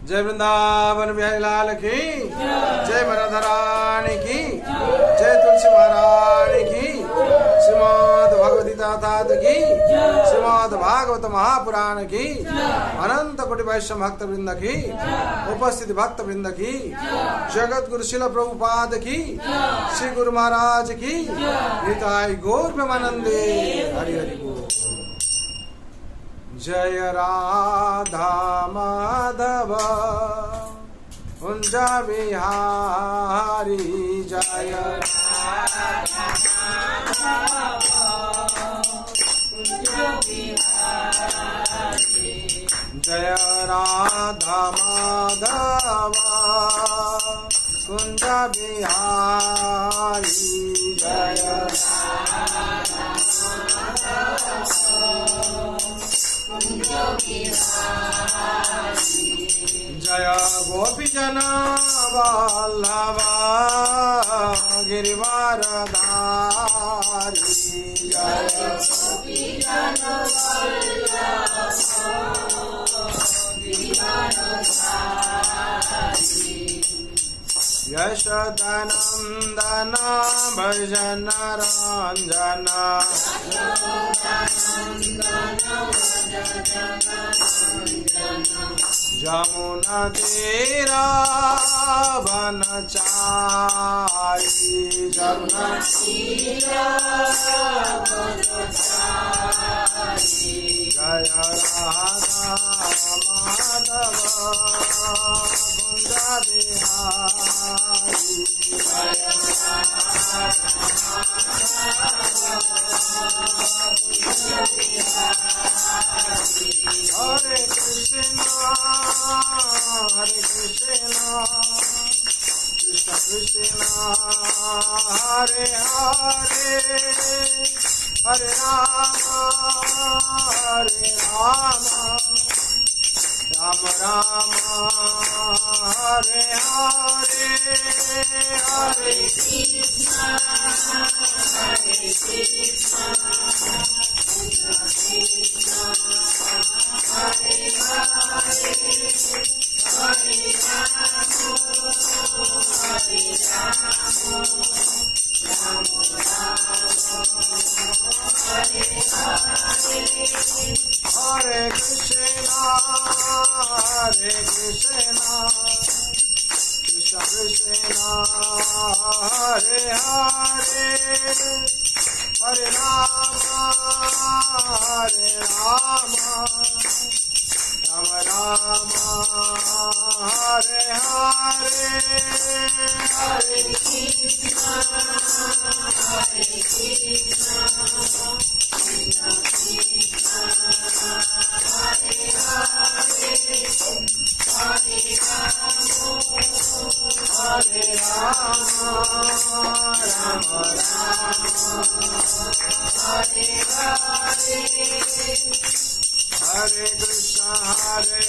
जय वृंदावन बिहारी लाल की जय वरधरानी की जय तुलसी महारानी की श्रीमद् भगवद्गीता की श्रीमद् भागवत महापुराण की अनंत कोटि वैष्णव भक्त वृंद की उपस्थित भक्त वृंद की जगत गुरु शिल प्रभुपाद की श्री गुरु महाराज की निताई गौर प्रेमानंदे हरि हरि बोल। जय राधा माधव कुंज बिहारी जय राधा जय राधा माधव कुंज बिहारी जय जय गोपी जन वल्लभ गिरिवार धारी जय गोपी जन यशोदानंदन भजन रंजन जमुना तीरा बनचारी जमुना तीरा बनचारी जय राधा माधव कुंज बिहारी जय हरे कृष्णा कृष्ण कृष्ण हरे हरे हरे राम राम राम हरे हरे हरे कृष्ण हरे कृष्ण कृष्ण कृष्ण हरे हरे हरे राम राम राम हरे हरे हरे कृष्ण हरे राम राम राम हरे हरे हरे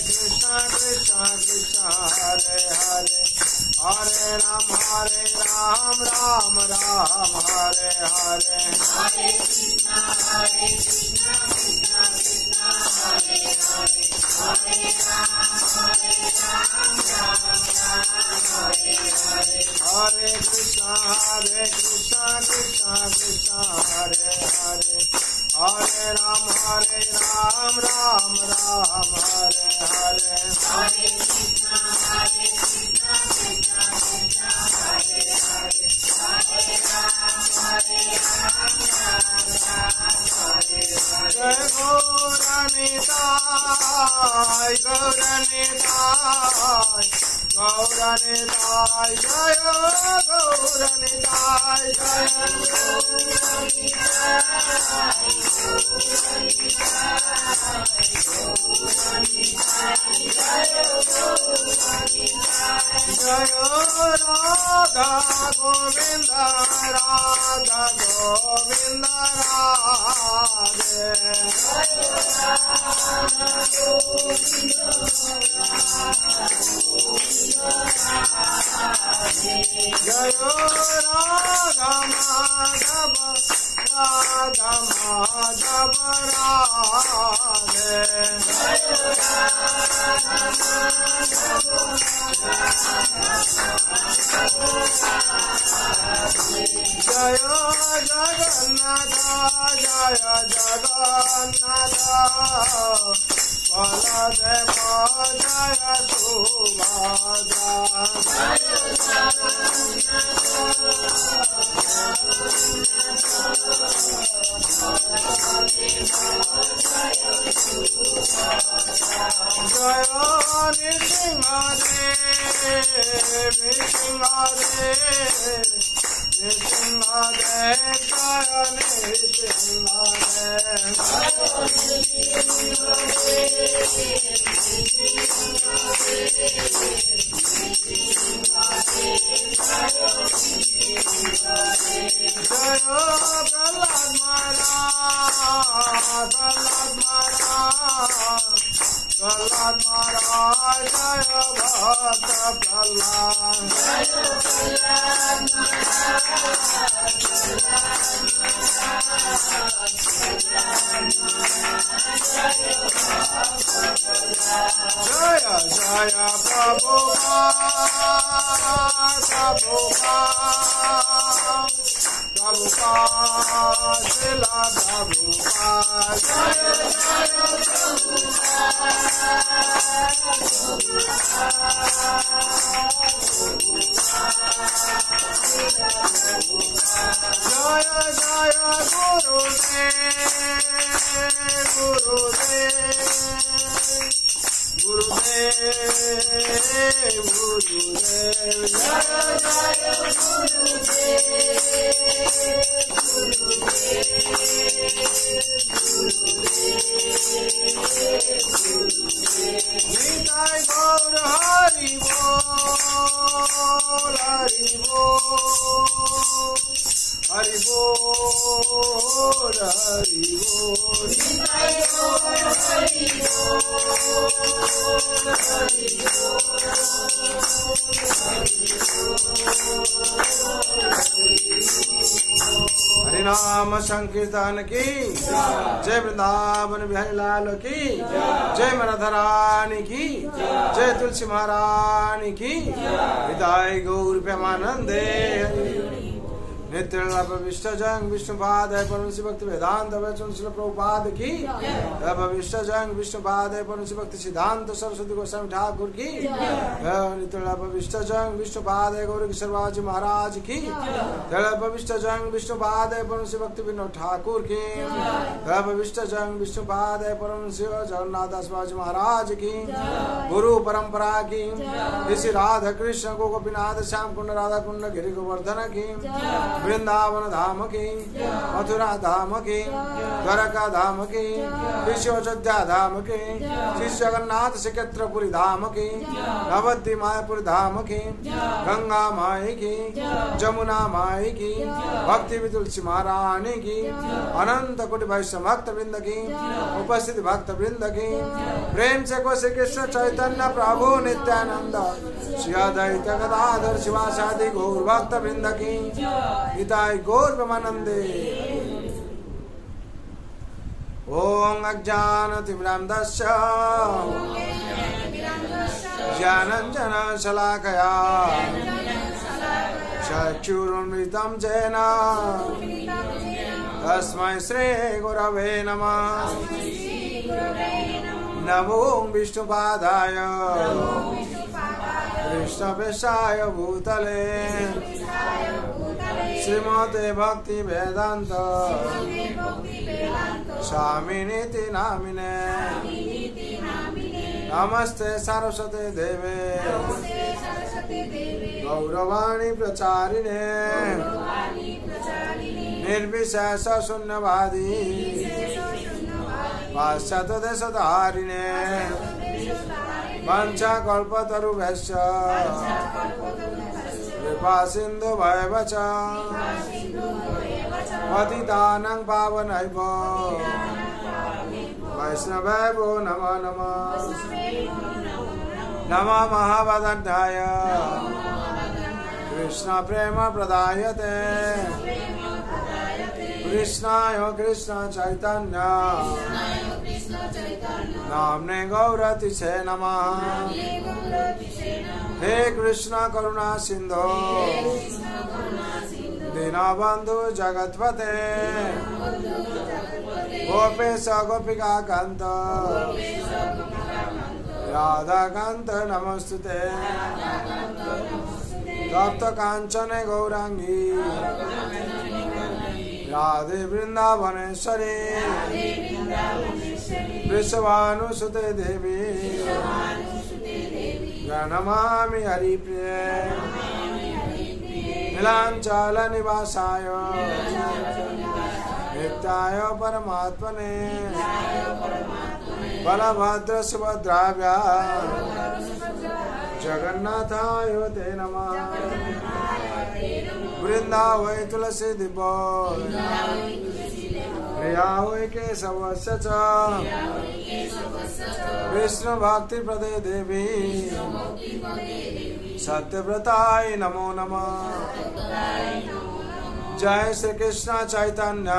कृष्ण कृष्ण कृष्ण हरे हरे हरे राम राम राम हरे हरे हरे कृष्ण कृष्ण कृष्ण हरे हरे हरे राम राम हरे हरे हरे कृष्ण कृष्ण कृष्ण हरे हरे हरे राम राम हरे हरे हरे कृष्ण कृष्ण कृष्ण हरे हरे हरे राम हरे हरे जय गौरनिताय गौरनिताय गौरनिताय जय गौरनिताय जय जय राधा गोविंद राधे जय सुभद्रा जय नृसिंहदेव नृसिंहदेव नृसिंहदेव जय प्रहलाद महाराज प्रहलाद महाराज जय भक्त प्रहलाद जय जय प्रभुपाद शिला प्रभुपाद जय जय गुरुदेव गुरुदेव निताय गौर हरि बोल हरि बोल हरि बोल हरि बोल निताय गौर हरि बोल हरि हरि नाम संकीर्तन की जय वृंदावन बिहारी लाल की जय राधा रानी की जय तुलसी महारानी की हृदय गौर प्रेमानंदे नित्यविष्टजंग विष्णुपाद परमसि भक्ति वेदांत वैष्णव प्रभुपाद की विष्टजंग विष्णुपाद परमसि भक्ति सिद्धांत सरस्वती गोस्वामी ठाकुर की नित्यविष्टजंग विष्णुपाद गौर किशोरबाजी महाराज की विष्टजंग विष्णुपाद परमसि भक्ति विनोद ठाकुर की विष्टजंग विष्णुपाद परमसि जगन्नाथ दास बाजी महाराज की गुरु परंपरा की श्री राधा कृष्ण को गोपीनाथ श्याम कुंड राधा कुंड गिरि गोवर्धन की वृंदावन धाम की मथुरा धाम की द्वारका धाम की विश्व अयोध्या धाम की श्री जगन्नाथ श्रीक्षेत्रपुरी धाम की नवद्वीप मायापुर धाम की गंगा माई की जमुना माई की भक्ति तुलसी महारानी की अनंत कोटि वैष्णव भक्त वृंद की उपस्थित भक्त वृंद की प्रेम से को श्री कृष्ण चैतन्य प्रभु नित्यानंद श्री अद्वैत गदाधर शिवासादि गौर भक्त वृंद की हिताय गौर ब्रह्मानंदे। ओम अज्ञानतिमिरान्धस्य ज्ञानाञ्जन शलाकया चक्षुरुन्मिलितं येन तस्मै श्री गुरवे नमः। नमो विष्णुपादाय कृष्णप्रेष्ठाय भूतले श्रीमते भक्ति वेदांत स्वामिनीति नामिने नमस्ते सरस्वती देवे गौरवाणी प्रचारिणे निर्विशेष शून्यवादी पाश्चात्य देशधारिणे वंशाकल्पतरुभ्यश्च कृपा सिंधु भयवच पतितानां पावनैभ्यो वैष्णवेभ्यो नमो नमः। नमः महावदन्ताय कृष्ण प्रेम प्रदायते कृष्णाय कृष्ण चैतन्य नाम्ने गौरतिसे नमः। हे कृष्ण करुणा सिंधु दीनबंधु जगत्पते गोपेश गोपिका कांत राधाकांत नमस्तुते तप्त कांचन गौरांगी राधे वृंदावनेश्वरी वृषभानुसुते देवी प्रणमामि हरिप्रिय नीलांचल निवासाय नित्याय परमात्मने बलभद्र सुभद्राभ्या जगन्नाथाय ते नमः वृंदावै तुलसी दिव्य प्रिया वै केशवस्य च विष्णु भक्ति प्रदे देवी सत्यव्रताय नमो नमः जय श्री कृष्ण चैतन्य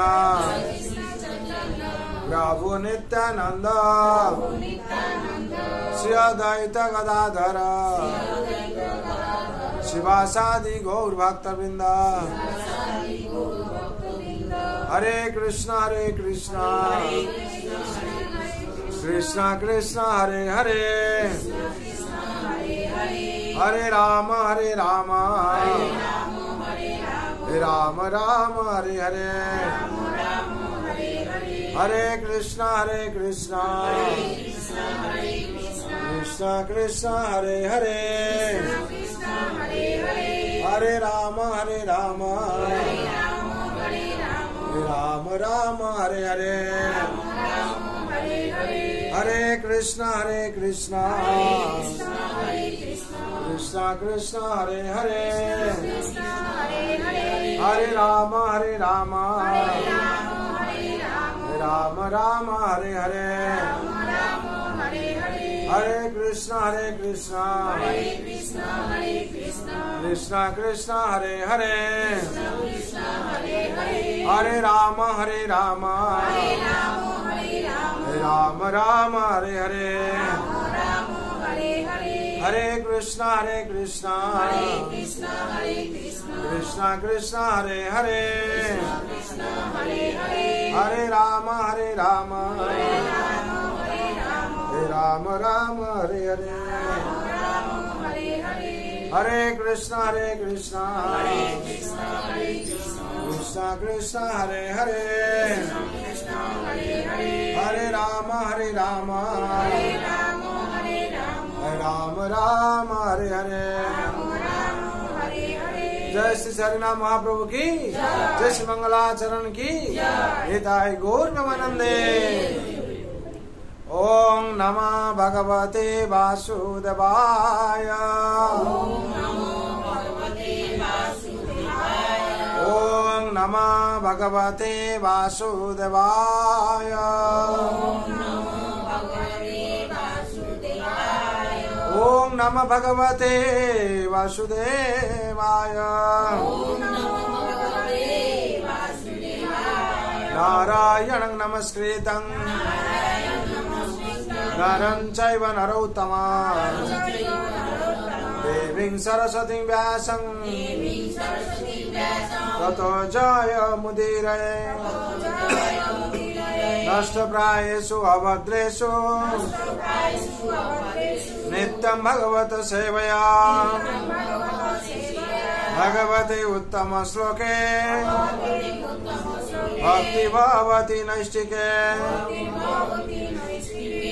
प्रभु नित्यानंद श्री अद्वैत गदाधर शिवासादि गौर भक्तवृंद हरे कृष्ण कृष्ण कृष्ण हरे हरे हरे राम राम राम हरे हरे हरे कृष्ण कृष्ण कृष्ण हरे हरे हरे राम राम राम हरे हरे हरे कृष्ण कृष्ण कृष्ण हरे हरे हरे राम राम हरे हरे हरे कृष्ण कृष्ण हरे हरे हरे राम राम हरे हरे हरे कृष्ण कृष्ण हरे हरे हरे राम राम हरे हरे हरे कृष्ण कृष्ण कृष्ण हरे हरे हरे राम राम हरे हरे जय श्री हरिनाम महाप्रभु की जय श्री मंगलाचरण की हिताय गौर प्रेमानंदे। ओम नमः भगवते वासुदेवाय ओम नमः भगवते वासुदेवाय ओम नमः भगवते वासुदेवाय नारायणं नमस्कृतं नरं चैव नरोत्तमं देवीं सरस्वतीं व्यासं ततो जयमुदीरये नष्टप्रायेषु अभद्रेषु नित्यं भगवत सेवया भगवते उत्तम श्लोके भक्ति भवति नैष्टिके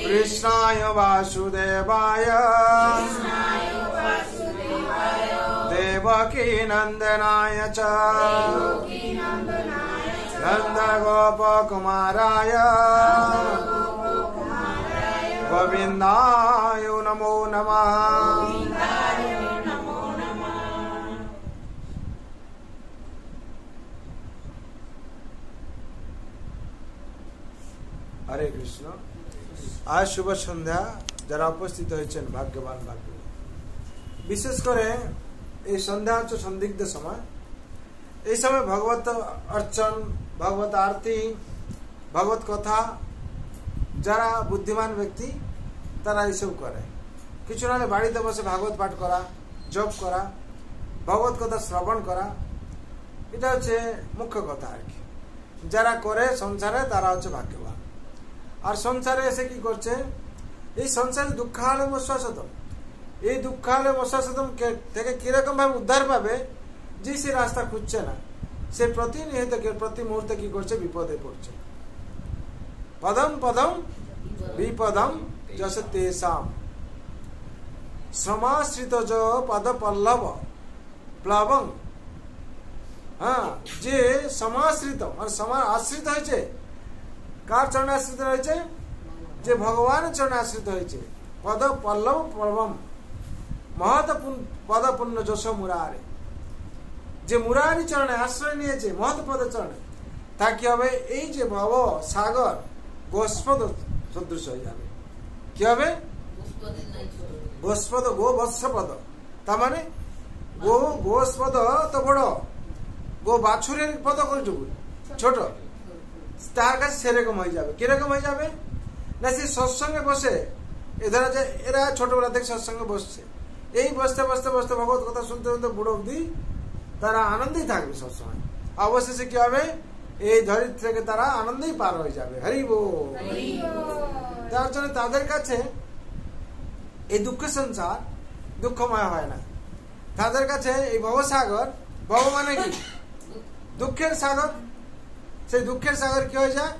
कृष्णाय वासुदेवाय देवकी नंदनाय च नंद गोप कुमाराय गोविंदाय नमो नमः। हरे कृष्ण। आज शुभ सन्ध्या যারা উপস্থিত হয়েছেন ভাগ্যবান ভাগ্য বিশেষ করে এই সন্ধ্যা হচ্ছে সন্দিগ্ধ সময়। এই সময় ভগবত অর্চন ভগবত আরতি ভগবত কথা যারা বুদ্ধিমান ব্যক্তি তারা এইসব করে। কিছু না বাড়িতে বসে ভাগবত পাঠ করা জপ করা ভগবত কথা শ্রবণ করা এটা হচ্ছে মুখ্য কথা আর কি। যারা করে সংসারে তারা হচ্ছে ভাগ্যবান। আর সংসারে এসে কি করছে এই সংসারে দুঃখালয় মশাসতম, এই দুঃখালয় মশাসতম থেকে কিরকম ভাবে উদ্ধার পাবে, যে সে রাস্তা খুঁজছে না, সে প্রতিনিয়ত প্রতি মুহূর্তে কি করছে, বিপদে পড়ছে। পদম পদম বিপদম যশ তেষাম সমাশ্রিত য পদ পল্লব প্লবং। হ্যাঁ, যে সমাশ্রিত মানে আশ্রিত হয়েছে, কার চরণে আশ্রিত হয়েছে, যে ভগবানের চরণে আশ্রিত হয়েছে। পদ পল্লব প্লবম মহৎ পদ পুণ্য যশ মুরারে, যে মুরারি চরণে আশ্রয় নিয়েছে মহৎ পদের চরণে, তা কি হবে, এই যে ভব সাগর গোস্পদ সদৃশ হয়ে যাবে। কি হবে, গোস্পদ, গো বৎসপদ, তার মানে গোস্পদ তো বড়, গো বাছুরের পদ কতটুকু ছোট, তার কাছে সেরকম হয়ে যাবে। কিরকম হয়ে যাবে না, সে সৎসঙ্গে বসে, এরা যে এরা ছোটবেলা থেকে সৎসঙ্গে বসছে, এই বসতে বসতে বসতে ভগবত কথা শুনতে শুনতে বুড়ো অব্দি তারা আনন্দেই থাকবে সবসময়। অবশেষে কি হবে, এই ধরিত্রী থেকে তারা আনন্দেই পার হয়ে যাবে। হরি বল। তার জন্য তাদের কাছে এই দুঃখ সংসার দুঃখময় হয় না, তাদের কাছে এই ভবসাগর, ভব মানে কি, দুঃখের সাগর, সেই দুঃখের সাগর কি হয়ে যায়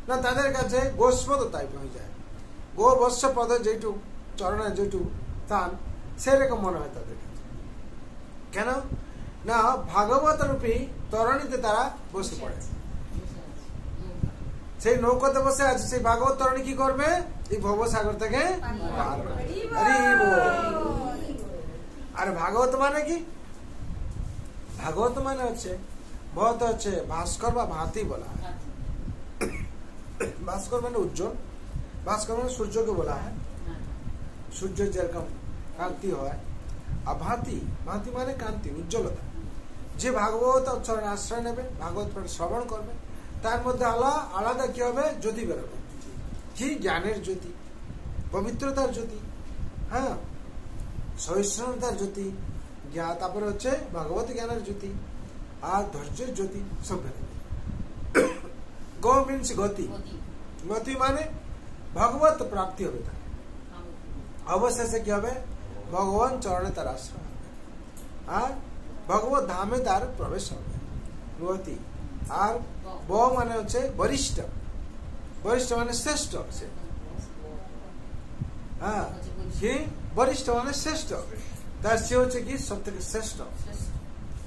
না, তাদের কাছে গোস্পদ টাইপ হয়ে যায়। গো বৎস পদ যেটু চরণের যেটু স্থান, সেরকম মনে হয় তাদের কাছে। কেন না, ভাগবত রূপী তরণীতে তারা বসে পড়ে, সেই নৌকাতে বসে আছে। সেই ভাগবত তরণী কি করবে, এই ভবসাগর থেকে পার করবে। আর ভাগবত মানে কি, ভাগবত মানে হচ্ছে বহুত হচ্ছে ভাস্কর বা ভাতি বলা হয়। ভাস্কর মানে উজ্জ্বল, ভাস্কর মানে সূর্যকে বলা হয়, সূর্য যেরকম কান্তি হয়। আর ভাতি, ভাতি মানে কান্তি, উজ্জ্বলতা। যে ভাগবত চরণে আশ্রয় নেবে, ভাগবত শ্রবণ করবে, তার মধ্যে আলাদা কি হবে, জ্যোতি বেরোবে। কি, জ্ঞানের জ্যোতি, পবিত্রতার জ্যোতি, হ্যাঁ, সহিষ্ণুতার জ্যোতি, তারপরে হচ্ছে ভগবত জ্ঞানের জ্যোতি, আর ধৈর্যের জ্যোতি সব বেরোবে। গো মিনস গতি, গতি মানে ভগবত প্রাপ্তি হবে তার। অবশেষে কি হবে, ভগবান চরণে তার আশ্রয় হবে, আর ভগবত ধামে তার প্রবেশ হবে, গতি। আর ব মানে হচ্ছে বরিষ্ঠ, বরিষ্ঠ মানে শ্রেষ্ঠ, হ্যাঁ, কি বরিষ্ঠ মানে শ্রেষ্ঠ, তার সে হচ্ছে কি সব থেকে শ্রেষ্ঠ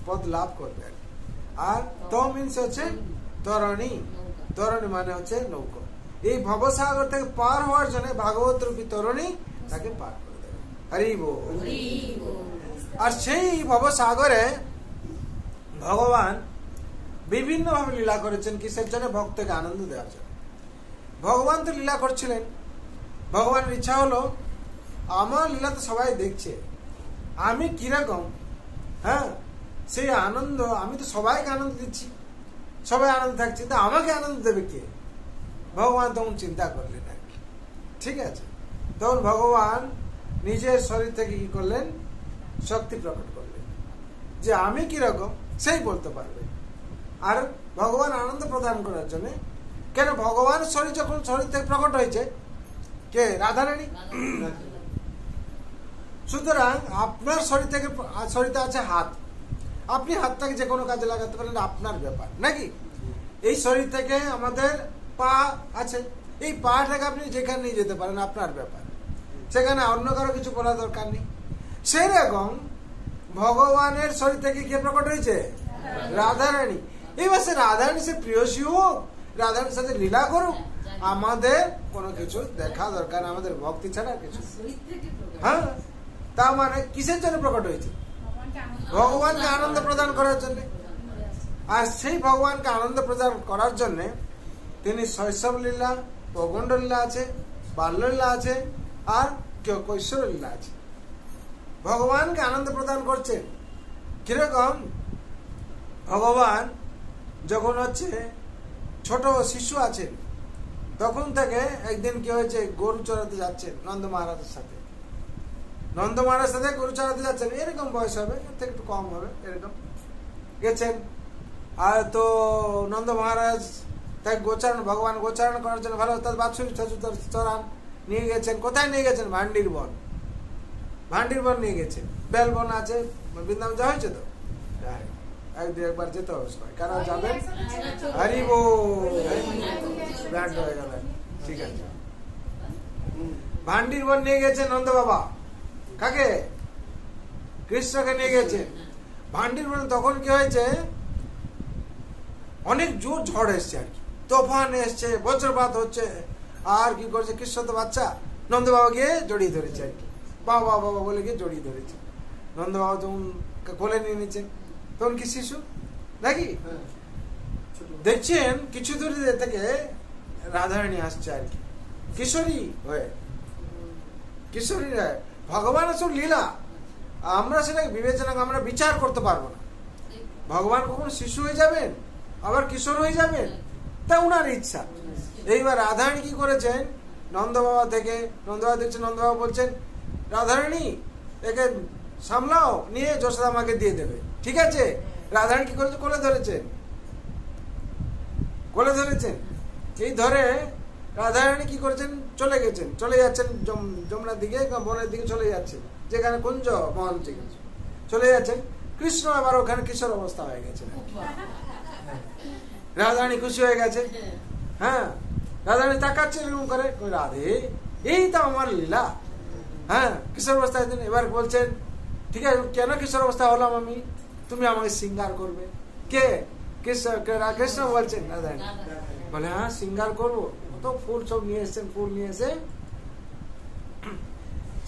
পদ লাভ করবে। আর ত মিনস হচ্ছে তরণী, তরণী মানে হচ্ছে নৌকা। এই ভবসাগর থেকে পার হওয়ার জন্য ভাগবত রূপী তরণী তাকে পার করে দেবে। হরি বল। আর সেই ভবসাগরে ভগবান বিভিন্ন ভাবে লীলা করেছেন, কিসের জন্য, ভক্তকে আনন্দ দেওয়ার জন্য। ভগবান তো লীলা করছিলেন, ভগবানের ইচ্ছা হলো আমার লীলা তো সবাই দেখছে, আমি কিরকম, হ্যাঁ, সেই আনন্দ, আমি তো সবাইকে আনন্দ দিচ্ছি, সবাই আনন্দ থাকছে, তো আমাকে আনন্দ দেবে কে। ভগবান তখন চিন্তা করলেন আর কি, ঠিক আছে। তখন ভগবান নিজের শরীর থেকে কি করলেন, শক্তি প্রকট করলেন, যে আমি কিরকম সেই বলতে পারবে। আর ভগবান আনন্দ প্রদান করার জন্য, কেন ভগবান শরীর যখন শরীর থেকে প্রকট হয়েছে, কে, রাধারানী। সুতরাং আপনার শরীর থেকে, শরীরে আছে হাত, আপনি হাতটাকে যে কোনো কাজে লাগাতে পারেন, আপনার ব্যাপার নাকি। এই শরীর থেকে আমাদের পা আছে, এই পাটাকে আপনি যেখানে নিয়ে যেতে পারেন, আপনার ব্যাপার, সেখানে অন্য কারো কিছু করার দরকার নেই। সেই রকম ভগবানের শরীর থেকে কে প্রকট হয়েছে, রাধারানী। এবার সে রাধারানী সে প্রিয়সী হোক, রাধারানীর সাথে লীলা করুক, আমাদের কোনো কিছু দেখা দরকার, আমাদের ভক্তি ছাড়া কিছু। হ্যাঁ, তা মানে কিসের জন্য প্রকট হয়েছে, ভগবানকে আনন্দ প্রদান করার জন্য। আর সেই ভগবানকে আনন্দ প্রদান করার জন্য তিনি শৈশব লীলা, প্রগণ্ড লীলা আছে, বাল্য লীলা আছে, আর কৈশোর লীলা আছে। ভগবানকে আনন্দ প্রদান করছেন কিরকম, ভগবান যখন হচ্ছে ছোট শিশু আছেন, তখন থেকে একদিন কি হয়েছে, গরু চড়াতে যাচ্ছেন নন্দ মহারাজের সাথে, নন্দ মহারাজের সাথে গরু চড়াতে যাচ্ছেন, এরকম বয়স হবে, এর থেকে একটু কম হবে, এরকম গেছেন। আর তো নন্দ মহারাজ তাই গোচারণ, ভগবান গোচারণ করার জন্য ভালো, তার বাছুর চড়ান, নিয়ে গেছেন। কোথায় নিয়ে গেছেন? ভান্ডির বন। ভান্ডির বন নিয়ে গেছেন। বেল বন আছে বৃন্দাবন, যা হয়েছে তো একবার যেতে হবে সবাই। কারা যাবেন? হরি বল, ব্যান্ড হয়ে গেল। ঠিক আছে, ভান্ডির বন নিয়ে গেছেন নন্দ বাবা। কাকে? কৃষ্ণকে নিয়ে গেছেন ভান্ডির বন। তখন কি হয়েছে? অনেক জোর ঝড় এসছে আর কি, তোফান এসছে, বজ্রপাত হচ্ছে। আর কি করছে? কৃষ্ণ তো বাচ্চা, নন্দ বাবা গিয়ে জড়িয়ে ধরেছে আর কি। বাবা বাবা বলে গিয়ে জড়িয়ে ধরেছে। নন্দ বাবা তখন কোলে নিয়ে নিচ্ছেন। তখন কি শিশু নাকি? দেখছেন কিছু দূর থেকে রাধারানী আসছে আর কি, কিশোরী হয়ে। কিশোরী ভগবান আসল লীলা, আমরা সেটাকে বিবেচনা, আমরা বিচার করতে পারবো না। ভগবান কখন শিশু হয়ে যাবেন, আবার কিশোর হয়ে যাবেন, তা উনার ইচ্ছা। এইবার রাধারানী কি করেছেন? নন্দ বাবা থেকে, নন্দ বাবা দেখছেন, নন্দ বাবা বলছেন রাধারানী একে সামলাও, নিয়ে যশোদা মাকে দিয়ে দেবে। ঠিক আছে, রাধারানী কি করেছে? কোলে ধরেছেন, কোলে ধরেছেন। এই ধরে রাধারানী কি করেছেন? চলে গেছেন, চলে যাচ্ছেন যমুনার দিকে, বনের দিকে চলে যাচ্ছেন, যেখানে কুঞ্জ বন চলে যাচ্ছেন। কৃষ্ণ আবার ওখানে কিশোর অবস্থা হয়ে গেছে। রাধারানী খুশি হয়ে গেছে। হ্যাঁ, রাধারানী তাকাচ্ছে এরকম করে, রাধে এই তো আমার লীলা। হ্যাঁ, কিশোর অবস্থায়। এবার বলছেন ঠিক আছে, কেন কিশোর অবস্থা হলাম আমি? তুমি আমাকে শৃঙ্গার করবে। কে? কৃষ্ণ বলছেন রাধারানী। বলে হ্যাঁ শৃঙ্গার করবো। তো ফুল সব নিয়ে এসছেন, ফুল নিয়ে এসে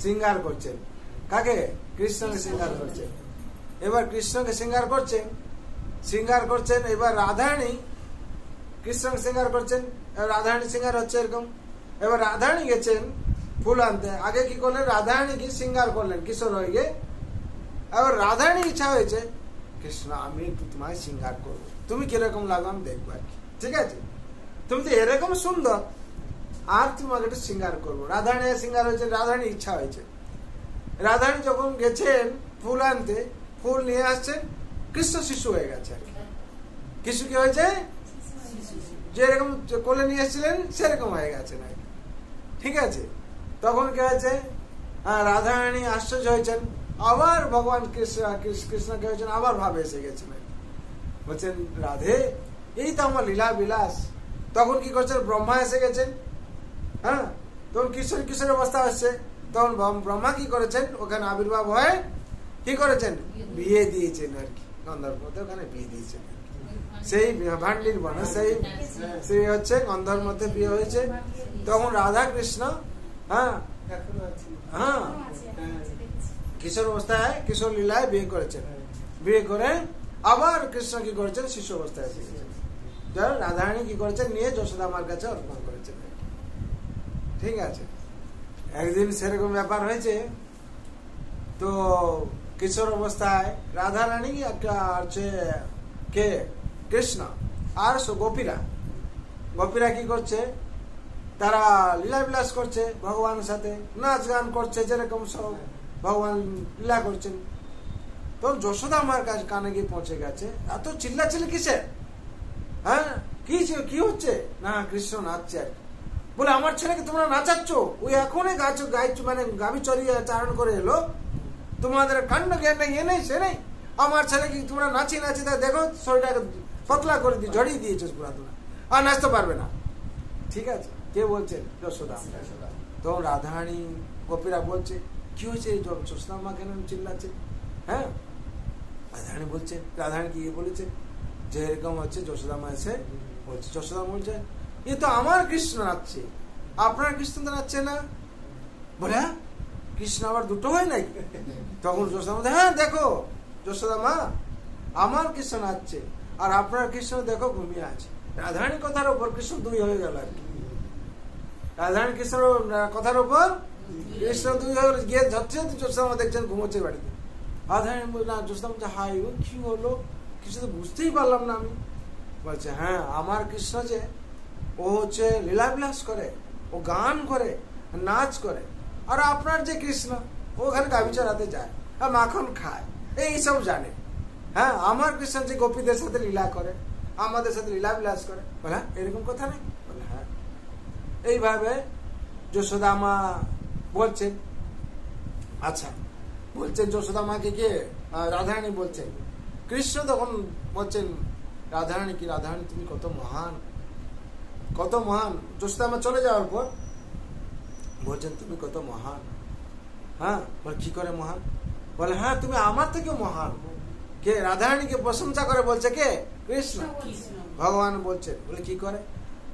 শৃঙ্গার করছেন। কাকে? কৃষ্ণকে শৃঙ্গার করছেন। এবার কৃষ্ণকে শৃঙ্গার করছেন, শৃঙ্গার করছেন। এবার রাধারানী কৃষ্ণকে শৃঙ্গার করছেন। রাধারানী শৃঙ্গার হচ্ছে এরকম। এবার রাধারানী গেছেন ফুল আনতে। আগে কি করলেন? রাধারানী কি শৃঙ্গার করলেন কিশোর হয়ে গিয়ে। এবার রাধারানী ইচ্ছা হয়েছে, কৃষ্ণ আমি একটু তোমায় শৃঙ্গার করবো, তুমি কিরকম লাগো আমি দেখবো আর কি। ঠিক আছে, তুমি তো এরকম সুন্দর, আর তোমাকে একটু শৃঙ্গার করবো। রাধারানী শৃঙ্গার হয়েছে, রাধারানী ইচ্ছা হয়েছে। রাধারানী যখন গেছেন ফুল আনতে, ফুল নিয়ে আসছেন, কৃষ্ণ শিশু হয়ে গেছে আর কি। কৃষ্ণ কি হয়েছে? যেরকম কোলে নিয়ে এসেছিলেন সেরকম হয়ে গেছে না। ঠিক আছে, তখন কি হয়েছে? রাধারানী আশ্চর্য হয়েছেন। আবার ভগবান কৃষ্ণ কে হয়েছেন, আবার ভাবে এসে গেছেন। বলছেন রাধে এই তো আমার লীলা বিলাস। তখন কি করছেন? ব্রহ্মা এসে গেছেন। হ্যাঁ, তখন কিশোর কিশোর অবস্থা আসছে। তখন ব্রহ্মা কি করেছেন? ওখানে আবির্ভাব হয়ে কি করেছেন? বিয়ে দিয়েছেন আর কি, গন্ধর্ব ওখানে বিয়ে দিয়েছেন। সেই ভান্ডির বনে সেই হচ্ছে গন্ধর্ব মধ্যে বিয়ে হয়েছে। তখন রাধা কৃষ্ণ হ্যাঁ হ্যাঁ কিশোর অবস্থায়, কিশোর লীলায় বিয়ে করেছেন। বিয়ে করে আবার কৃষ্ণ কি করেছেন? শিশু অবস্থায় এসে গেছেন। রাধারানী কি করেছেন? নিয়ে যশোদা মার কাছে অর্পণ করেছেন। ঠিক আছে, একদিন সেরকম ব্যাপার হয়েছে। তো কিশোর অবস্থায় রাধারানী হচ্ছে কে? কৃষ্ণ আর গোপীরা। গোপীরা কি করছে? তারা লীলা বিলাস করছে ভগবানের সাথে, নাচ গান করছে, যেরকম সব ভগবান লীলা করছেন। তো যশোদা আমার কাছে কানে গিয়ে পৌঁছে গেছে, এত চিল্লাচিল্লি কিসে? হ্যাঁ, কি হচ্ছে? না কৃষ্ণ নাচছে আর কি। বলে আমার ছেলেকে তোমরা নাচাচ্ছ, ওই এখনই গাইছো, মানে গাভী চড়িয়ে চারণ করে এলো, তোমাদের কাণ্ড জ্ঞান নেই, এ নেই সে নেই। আমার ছেলেকে তোমরা নাচিয়ে নাচিয়ে তা দেখো শরীরটাকে পতলা করে দিয়ে ঝরিয়ে দিয়েছো পুরা, তোমরা আর নাচতে পারবে না। ঠিক আছে, কে বলছেন? যশোদা। তখন রাধারানী গোপীরা বলছে কি হয়েছে? যশোদা মা কেন চিল্লাচ্ছে? হ্যাঁ, রাধারানী বলছে, রাধারানী কি বলেছে যে এরকম হচ্ছে। যশোদা মা এসে বলছে, যশোদা বলছে এ তো আমার কৃষ্ণ নাচছে, আপনার কৃষ্ণ তো নাচছে না। বলে হ্যাঁ, কৃষ্ণ আবার দুটো হয় নাকি? তখন যশোদা মা, হ্যাঁ দেখো যশোদা মা, আমার কৃষ্ণ নাচছে আর আপনার কৃষ্ণ দেখো ঘুমিয়ে আছে। রাধারানী কথার উপর কৃষ্ণ দুই হয়ে গেল আর কি। রাধারানী কৃষ্ণর কথার উপর কৃষ্ণ দুই হয়ে গিয়ে যাচ্ছে। যশোদা মা দেখছেন ঘুমোচ্ছে বাড়িতে। রাধারানী না, যশোদা মা হাই কি হলো, কিছু তো বুঝতেই পারলাম না আমি। বলছে হ্যাঁ, আমার কৃষ্ণ যে ও হচ্ছে লীলাবিলাস করে, ও গান করে, নাচ করে। আর আপনার যে কৃষ্ণ ওখানে গাভী চড়াতে যায় আর মাখন খায়, এইসব জানে। হ্যাঁ, আমার কৃষ্ণ যে গোপীদের সাথে লীলা করে, আমাদের সাথে লীলাবিলাস করে। বলে এরকম কথা নেই। বলে হ্যাঁ। এইভাবে যশোদা মা বলছেন, আচ্ছা বলছেন যশোদা মাকে কে? রাধারানী বলছেন। কৃষ্ণ তখন বলছেন রাধারানী কি, রাধারানী তুমি কত মহান, কত মহান। যশোদা মা চলে যাওয়ার পর বলছেন তুমি কত মহান। হ্যাঁ, বলে কি করে মহান? বলে হ্যাঁ তুমি আমার থেকেও মহান। কে? রাধারানীকে প্রশংসা করে বলছে কে? কৃষ্ণ। ভগবান বলছেন, বলে কি করে?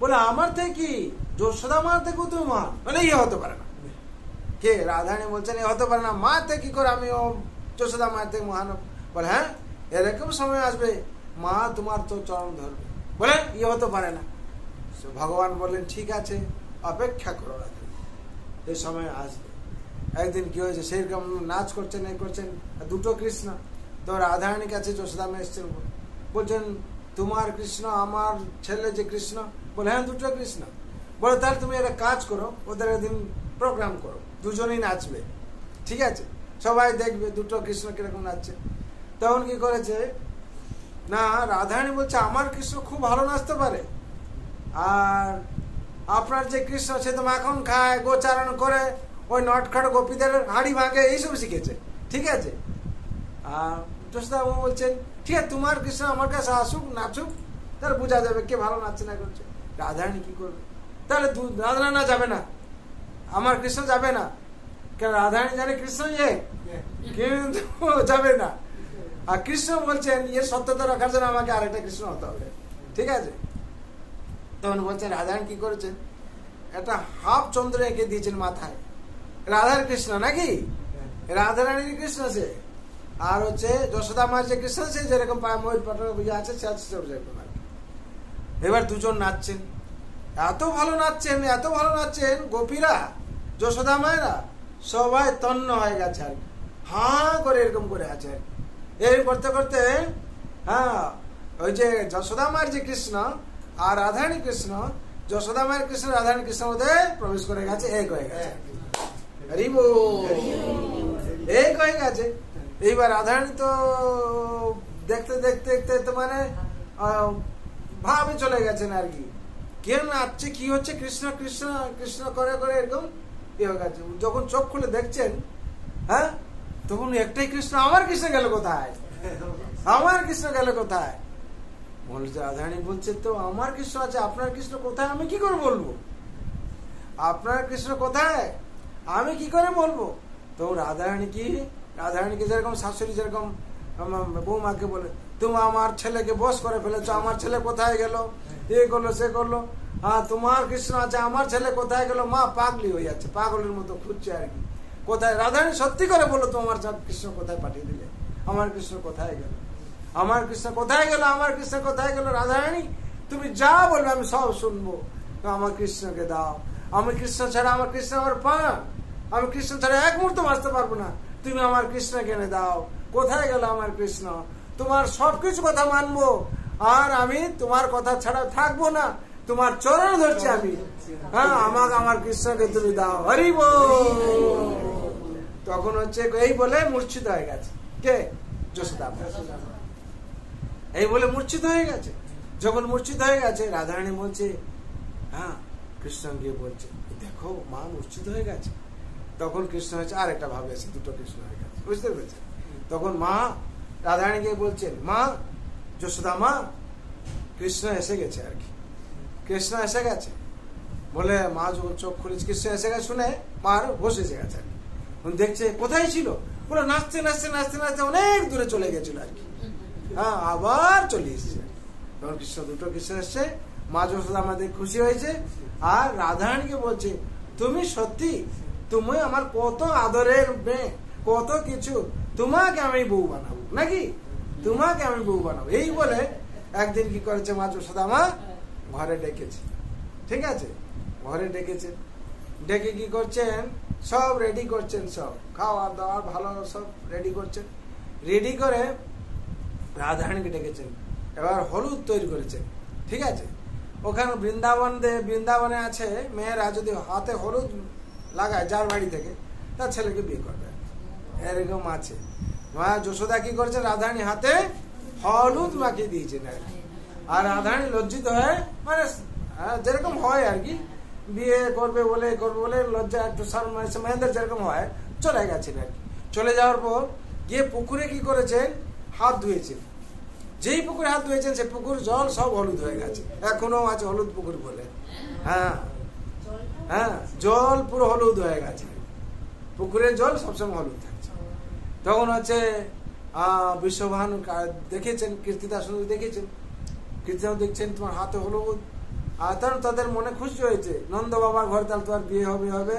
বলে আমার থেকে কি, যশোদা মার থেকেও তুমি মহান। মানে ইয়ে হতে পারে না। কে? রাধারানী বলছেন এ হতে পারে না, মা থেকে কি করে আমি যশোদা মায়ের থেকে মহান? বলে হ্যাঁ এরকম সময় আসবে মা তোমার তো চরণ ধরবে। বলে ইয়ে হতে পারে না। ভগবান বললেন ঠিক আছে অপেক্ষা করো, এই সময় আসবে। একদিন কি হয়েছে, সেরকম নাচ করছেন এই করছেন দুটো কৃষ্ণ। তো রাধারানীর কাছে যশোদা মা এসছেন, বলছেন তোমার কৃষ্ণ আমার ছেলে যে কৃষ্ণ? বলে হ্যাঁ দুটো কৃষ্ণ। বলে তাহলে তুমি একটা কাজ করো, ওদের একদিন প্রোগ্রাম করো, দুজনেই নাচবে, ঠিক আছে, সবাই দেখবে দুটো কৃষ্ণ কিরকম নাচছে। তখন কি করেছে না, রাধারানী বলছে আমার কৃষ্ণ খুব ভালো নাচতে পারে, আর আপনার যে কৃষ্ণ সে তো মাখন খায়, গোচারণ করে, ওই নটখাট গোপীদের হাড়ি ভাঙে, এইসব শিখেছে, ঠিক আছে। আর যশোদা বাবু বলছেন ঠিক আছে তোমার কৃষ্ণ আমার কাছে আসুক নাচুক, তাহলে বোঝা যাবে কে ভালো নাচছে না করছে। রাধারানী কি করবে? তাহলে রাধারানী না যাবে না, আমার কৃষ্ণ যাবে না, কেন? রাধারানী জানে কৃষ্ণ ইয়ে, কিন্তু যাবে না। আর কৃষ্ণ বলছেন এর সত্যতা রাখার জন্য আমাকে আরেকটা কৃষ্ণ হতে হবে, ঠিক আছে। তখন বলছেন রাধারানী কি করেছেন, একটা হাফ চন্দ্র এঁকে দিয়েছেন মাথায়, রাধার কৃষ্ণ নাকি, রাধারানীর কৃষ্ণ সে, আর হচ্ছে যশোদা মার যে কৃষ্ণ সে যেরকম পায়ে ময়ূর পাটনা বুঝে আছে সে আছে সেরকম আর কি। এবার দুজন নাচছেন, এত ভালো নাচছেন, এত ভালো নাচছেন, গোপীরা যশোদা মায়েরা সবাই তন্ন হয়ে গেছে আর কি, হাঁ করে এরকম করে আছে আর কি। এই করতে করতে হ্যাঁ ওই যে যশোদা মায়ের যে কৃষ্ণ আর রাধারানী কৃষ্ণ, যশোদা মায়ের কৃষ্ণ রাধারানী কৃষ্ণের মধ্যে প্রবেশ করে গেছে, এক হয়ে গেছে, এক হয়ে গেছে। এইবার রাধারানী তো দেখতে দেখতে দেখতে তো মানে ভাবে চলে গেছেন আর কি, কে নাচছে কি হচ্ছে, কৃষ্ণ কৃষ্ণ কৃষ্ণ করে করে এরকম ইয়ে হয়ে গেছে। যখন চোখ খুলে দেখছেন হ্যাঁ, তখন একটাই কৃষ্ণ, আমার কৃষ্ণ গেল কোথায়, আমার কৃষ্ণ গেল কোথায়? বলছে রাধারানী বলছে তো আমার কৃষ্ণ আছে, আপনার কৃষ্ণ কোথায় আমি কি করে বলবো, আপনার কৃষ্ণ কোথায় আমি কি করে বলবো? তো রাধারানীকে যেরকম শাশুড়ি যেরকম বৌমাকে বলে তুমি আমার ছেলেকে বশ করে ফেলেছো, আমার ছেলে কোথায় গেল, এ করলো সে করলো, হ্যাঁ তোমার কৃষ্ণ আছে আমার ছেলে কোথায় গেল, মা পাগলি হয়ে যাচ্ছে, পাগলের মতো খুঁজছে আর কি কোথায়। রাধারানী সত্যি করে বললো তোমার কৃষ্ণ কোথায় পাঠিয়ে দিলে, আমার কৃষ্ণ কোথায় গেল, আমার কৃষ্ণ কোথায় গেল, আমার কৃষ্ণ কোথায় গেল? রাধারানী তুমি যা বলবে আমি সব শুনবো, আমার কৃষ্ণকে দাও, আমি কৃষ্ণ ছাড়া, আমার কৃষ্ণ আমার প্রাণ, আমি কৃষ্ণ ছাড়া এক মুহূর্ত বাঁচতে পারবো না, তুমি আমার কৃষ্ণকে এনে দাও, কোথায় গেল আমার কৃষ্ণ? তোমার সবকিছু কথা মানবো, আর আমি তোমার কথা ছাড়া থাকবো না, তোমার চরণ ধরছি আমি, হ্যাঁ আমাকে আমার কৃষ্ণকে তুমি দাও, হরি বল। তখন হচ্ছে এই বলে মূর্ছিত হয়ে গেছে, কে? যশোদা। এই বলে মূর্ছিত হয়ে গেছে। যখন মূর্ছিত হয়ে গেছে রাধারানী বলছে হ্যাঁ, কৃষ্ণ গিয়ে বলছে দেখো মা মূর্ছিত হয়ে গেছে। তখন কৃষ্ণ হয়েছে আর একটা ভাবে এসে দুটো কৃষ্ণ হয়ে গেছে, বুঝতে পেরেছে? তখন মা রাধারানী গিয়ে বলছেন মা যশোদা মা কৃষ্ণ এসে গেছে আর কি, কৃষ্ণ এসে গেছে বলে মা যখন চোখ খুলেছে কৃষ্ণ এসে গেছে শুনে মার বসে এসে গেছে আর কি। দেখছে কোথায় ছিল, বলে নাচতে নাচতে নাচতে নাচতে অনেক দূরে চলে গেছিল আর কি, হ্যাঁ আবার চলে এসছে। তখন কৃষ্ণ দুটো কৃষ্ণ এসছে, মা যশোদা আমাদের খুশি হয়েছে, আর রাধারানীকে বলছে তুমি সত্যি, তুমি আমার কত আদরের মেয়ে, কত কিছু, তোমাকে আমি বউ বানাবো নাকি, তোমাকে আমি বউ বানাবো। এই বলে একদিন কি করেছে মা যশোদা মা ঘরে ডেকেছে, ঠিক আছে, ঘরে ডেকেছেন, ডেকে কি করছেন সব রেডি করছেন, সব খাওয়ার দাওয়ার ভালো সব রেডি করছেন, রেডি করে রাধারানীকে ডেকেছেন। এবার হলুদ তৈরি করেছেন, ঠিক আছে, ওখানে বৃন্দাবনে আছে মেয়েরা যদি হাতে হলুদ লাগায় যার বাড়ি থেকে তার ছেলেকে বিয়ে করবে, এরকম আছে। মা যশোদা কি করেছেন রাধারানী হাতে হলুদ মাখিয়ে দিয়েছেন আর রাধারানী লজ্জিত হয়ে মানে যেরকম হয় আর কি, বিয়ে করবে বলে লজ্জা একটু মেয়েদের যেরকম হয় চলে গেছেন আর কি। চলে যাওয়ার পর গিয়ে পুকুরে কি করেছেন, হাত ধুয়েছেন। যেই পুকুরে হাত ধুয়েছেন সে পুকুর জল সব হলুদ হয়ে গেছে, এখনো আছে হলুদ পুকুর বলে। হ্যাঁ হ্যাঁ, জল পুরো হলুদ হয়ে গেছে, পুকুরের জল সবসময় হলুদ থাকছে। তখন হচ্ছে বিশ্বভানু দেখেছেন, কীর্তিদা শুধু দেখেছেন, কীর্তিদা দেখছেন তোমার হাতে হলুদ। আর তখন তাদের মনে খুশি হয়েছে, নন্দ বাবার ঘরে তাহলে তোমার বিয়ে হবে।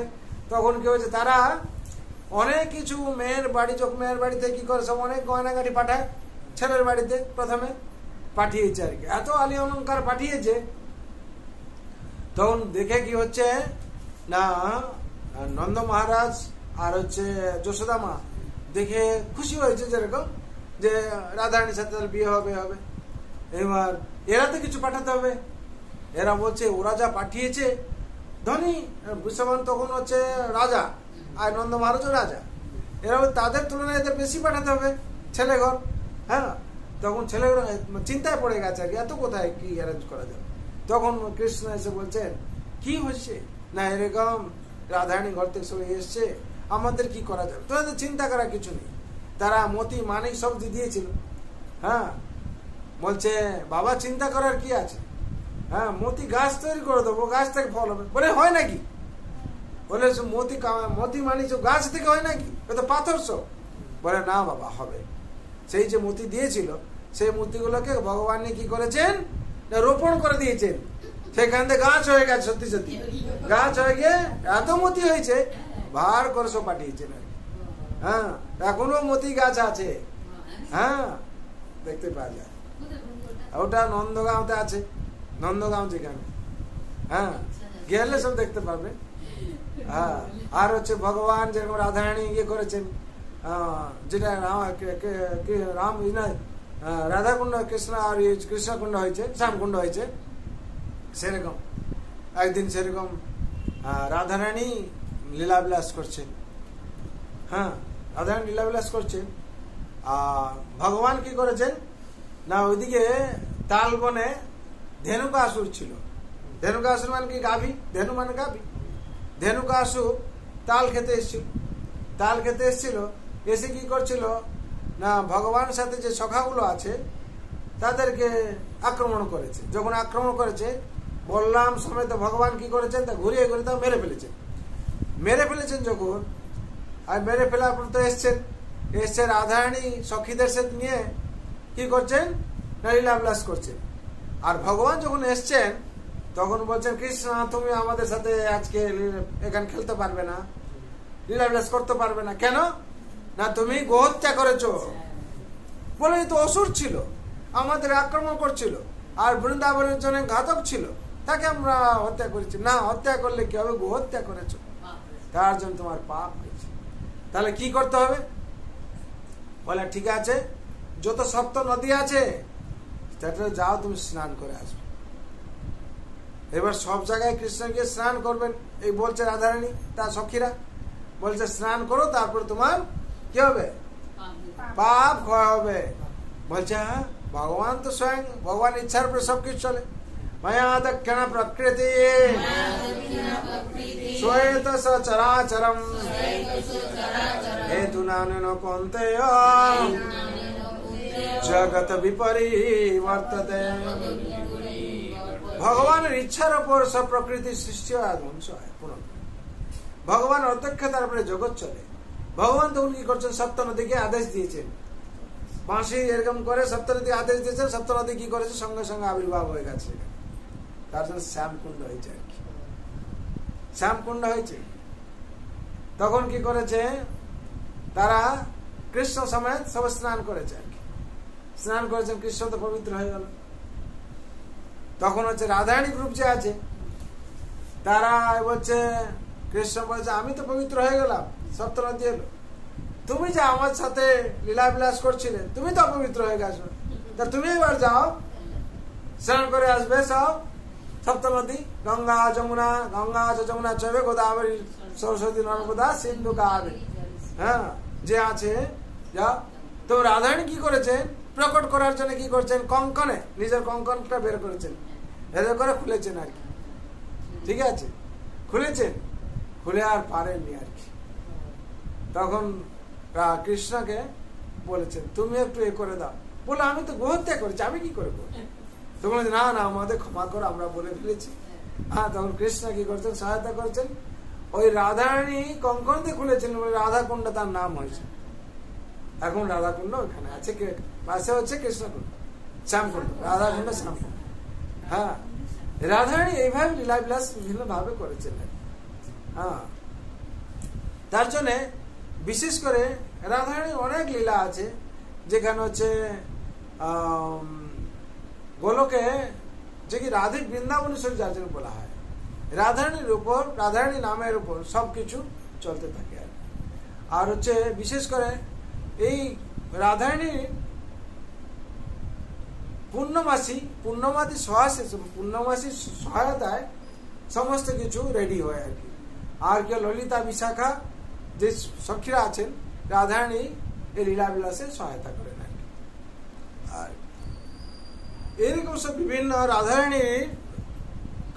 তখন কি হয়েছে, তারা অনেক কিছু মেয়ের বাড়িতে কি করে সব অনেক গয়নাগাটি পাঠায় ছেলের বাড়িতে, প্রথমে পাঠিয়েছে আর কি, এত আলী অলঙ্কার পাঠিয়েছে। তখন দেখে কি হচ্ছে না, নন্দ মহারাজ আর হচ্ছে যশোদা মা দেখে খুশি হয়েছে, যেরকম যে রাধারানীর সাথে বিয়ে হবে। এবার এরা তো কিছু পাঠাতে হবে, এরা বলছে ওরা যা পাঠিয়েছে ধনী বিশ্ববান তখন হচ্ছে রাজা আর নন্দ মহারাজও রাজা, এরা তাদের তুলনায় এদের বেশি পাঠাতে হবে ছেলেঘর। হ্যাঁ, তখন ছেলেঘর চিন্তায় পড়ে গেছে আর কি, এত কোথায় কি অ্যারেঞ্জ করা যাবে। তখন কৃষ্ণ এসে বলছেন কি হচ্ছে না, এরকম রাধারানী ঘর থেকে সবাই এসছে, আমাদের কি করা যাবে, তোদের চিন্তা করার কিছু নেই। তারা মতি মানিক সব দিয়েছিল। হ্যাঁ, বলছে বাবা চিন্তা করার কি আছে, হ্যাঁ মতি গাছ তৈরি করে দেবো, গাছ থেকে ফল হবে। বলে হয় নাকি, বলে মতি মানিক সব গাছ থেকে হয় নাকি, তো পাথর সব। বলে না বাবা হবে। সেই যে মতি দিয়েছিল সেই মূর্তিগুলোকে ভগবান কি করেছেন, রোপণ করে দিয়েছেন, সেখান থেকে গাছ হয়ে গেছে, সত্যি সত্যি গাছ হয়ে গিয়ে এত মতি হয়েছে, ভার করে সব পাঠিয়েছেন। হ্যাঁ, এখনো মতি গাছ আছে। হ্যাঁ, দেখতে পাওয়া যায়, ওটা নন্দগাঁওতে আছে, নন্দগাঁও যেখানে। হ্যাঁ, গেলে সব দেখতে পাবে। হ্যাঁ, আর হচ্ছে ভগবান যেরকম রাধারানী ইয়ে করেছেন, যেটা রাম রাধাকুণ্ড কৃষ্ণ আর কৃষ্ণকুণ্ড হয়েছে, শ্যামকুণ্ড হয়েছে, সেরকম একদিন সেরকম রাধারানী লীলাবিলাস করছে। হ্যাঁ, রাধারানী লীলাবিলাস করছে। ভগবান কি করেছেন না, ওইদিকে তাল বনে ধেনুকাসুর ছিল। ধেনুকাসুর মানে কি গাভী, ধেনু মানে গাভী। ধেনুকাসুর তাল খেতে এসেছিল, এসে কি করছিল না, ভগবানের সাথে যে সখাগুলো আছে তাদেরকে আক্রমণ করেছে। যখন আক্রমণ করেছে, বললাম সমেত ভগবান কি করেছেন, তা ঘুরিয়ে তা মেরে ফেলেছেন যখন, আর মেরে ফেলার পর তো এসছে রাধারানী সখীদের সাথে নিয়ে কি করছেন না, লীলাবিলাস করছেন। আর ভগবান যখন এসছেন তখন বলছেন কৃষ্ণ তুমি আমাদের সাথে আজকে এখানে খেলতে পারবে না, লীলাবিলাস করতে পারবে না। কেন না, তুমি গোহত্যা করেছো। বলে তো অসুর ছিল, আমাদের আক্রমণ করছিল, আর বৃন্দাবনের জন্য ঘাতক ছিল, তাকে আমরা হত্যা করেছি। না, হত্যা করলে কি হবে, গোহত্যা করেছো, তার জন্য তোমার পাপ হয়েছে। তাহলে কি করতে হবে, বলে ঠিক আছে, যত সপ্ত নদী আছে সেটা যাও, তুমি স্নান করে আসবে। এবার সব জায়গায় কৃষ্ণ গিয়ে স্নান করবেন, এই বলছে রাধারানী তার সখীরা, বলছে স্নান করো, তারপর তোমার কি হবে, পাপ ক্ষয় হবে। বলছে হ্যাঁ, ভগবান তো স্বয়ং, ভগবান ইচ্ছার উপরে সবকিছু চলে। মায়া দক্ষিণ প্রকৃতি শ্বেত সচরাচরম হেতু নানেন কন্তেয় জগৎ বিপরিবর্ততে। ভগবানের ইচ্ছার উপর সব প্রকৃতি সৃষ্টি হয়, ধ্বংস হয়। ভগবান অধ্যক্ষতার উপরে জগৎ চলে। ভগবান তখন কি করছেন, সপ্ত নদীকে আদেশ দিয়েছেন, বাঁশি এরকম করে সপ্ত নদী আদেশ দিয়েছেন, সপ্ত নদী কি করেছে, সঙ্গে সঙ্গে আবির্ভাব হয়ে গেছে। তার জন্য শ্যামকুণ্ড হয়েছে আর কি, শ্যামকুণ্ড হয়েছে। তখন কি করেছে, তারা কৃষ্ণ সমেত সব স্নান করেছে আর কি, স্নান করেছেন, কৃষ্ণ তো পবিত্র হয়ে গেল। তখন হচ্ছে রাধারানী গ্রুপ যে আছে তারা বলছে, কৃষ্ণ বলছে আমি তো পবিত্র হয়ে গেলাম, সপ্ত নদী এলো, তুমি যে আমার সাথে লীলাবিলাস করছিলে তুমি তো অপবিত্র হয়ে গেছো, তা তুমি এবার যাও স্নান করে আসবে সব সপ্ত নদী, গঙ্গা যমুনা চবে গোদাবরী সরস্বতী নর্মদা সিন্ধু কাবেরী। হ্যাঁ, যে আছে যাও। তো রাধারানী কি করেছেন, প্রকট করার জন্য কি করছেন, কঙ্কনে নিজের কঙ্কনটা বের করেছেন, এদের করে খুলেছেন আর কি, ঠিক আছে। খুলেছেন, খুলে আর পারেননি আর কি। তখন কৃষ্ণকে বলেছেন তুমি একটু এ করে দাও। বলে আমি তো গোহত্যা করেছি, আমি কি করে করবো? তো বলেছে না না আমাদের ক্ষমা করো, আমরা বলে ফেলেছি। হ্যাঁ, তখন কৃষ্ণ কি করছেন, সহায়তা করেছেন। ওই রাধারানী কঙ্কন দিয়ে খুলেছেন, রাধাকুণ্ড তার নাম হয়েছে। এখন রাধাকুণ্ড ওখানে আছে, পাশে হচ্ছে কৃষ্ণকুণ্ড, শ্যামকুণ্ড, রাধাকুণ্ড শ্যামকুণ্ড। হ্যাঁ, রাধারানী এইভাবে লীলাবিলাস বিভিন্ন ভাবে করেছেন। হ্যাঁ, তার জন্য বিশেষ করে রাধারানীর অনেক লীলা আছে, যেখানে হচ্ছে গোলকে যে কি রাধে বৃন্দাবনেশ্বরী যার জন্য বলা হয়, রাধারানীর উপর, রাধারানী নামের উপর সবকিছু চলতে থাকে। আর হচ্ছে বিশেষ করে এই রাধারানীর পূর্ণমাসী সহায়তায় সমস্ত কিছু রেডি হয় আর কি। আর কেউ ললিতা বিশাখা যে সখীরা আছেন, রাধারানী এই লীলাবিলাসে সহায়তা করেন আর কি। আর এরকম সব বিভিন্ন রাধারানীর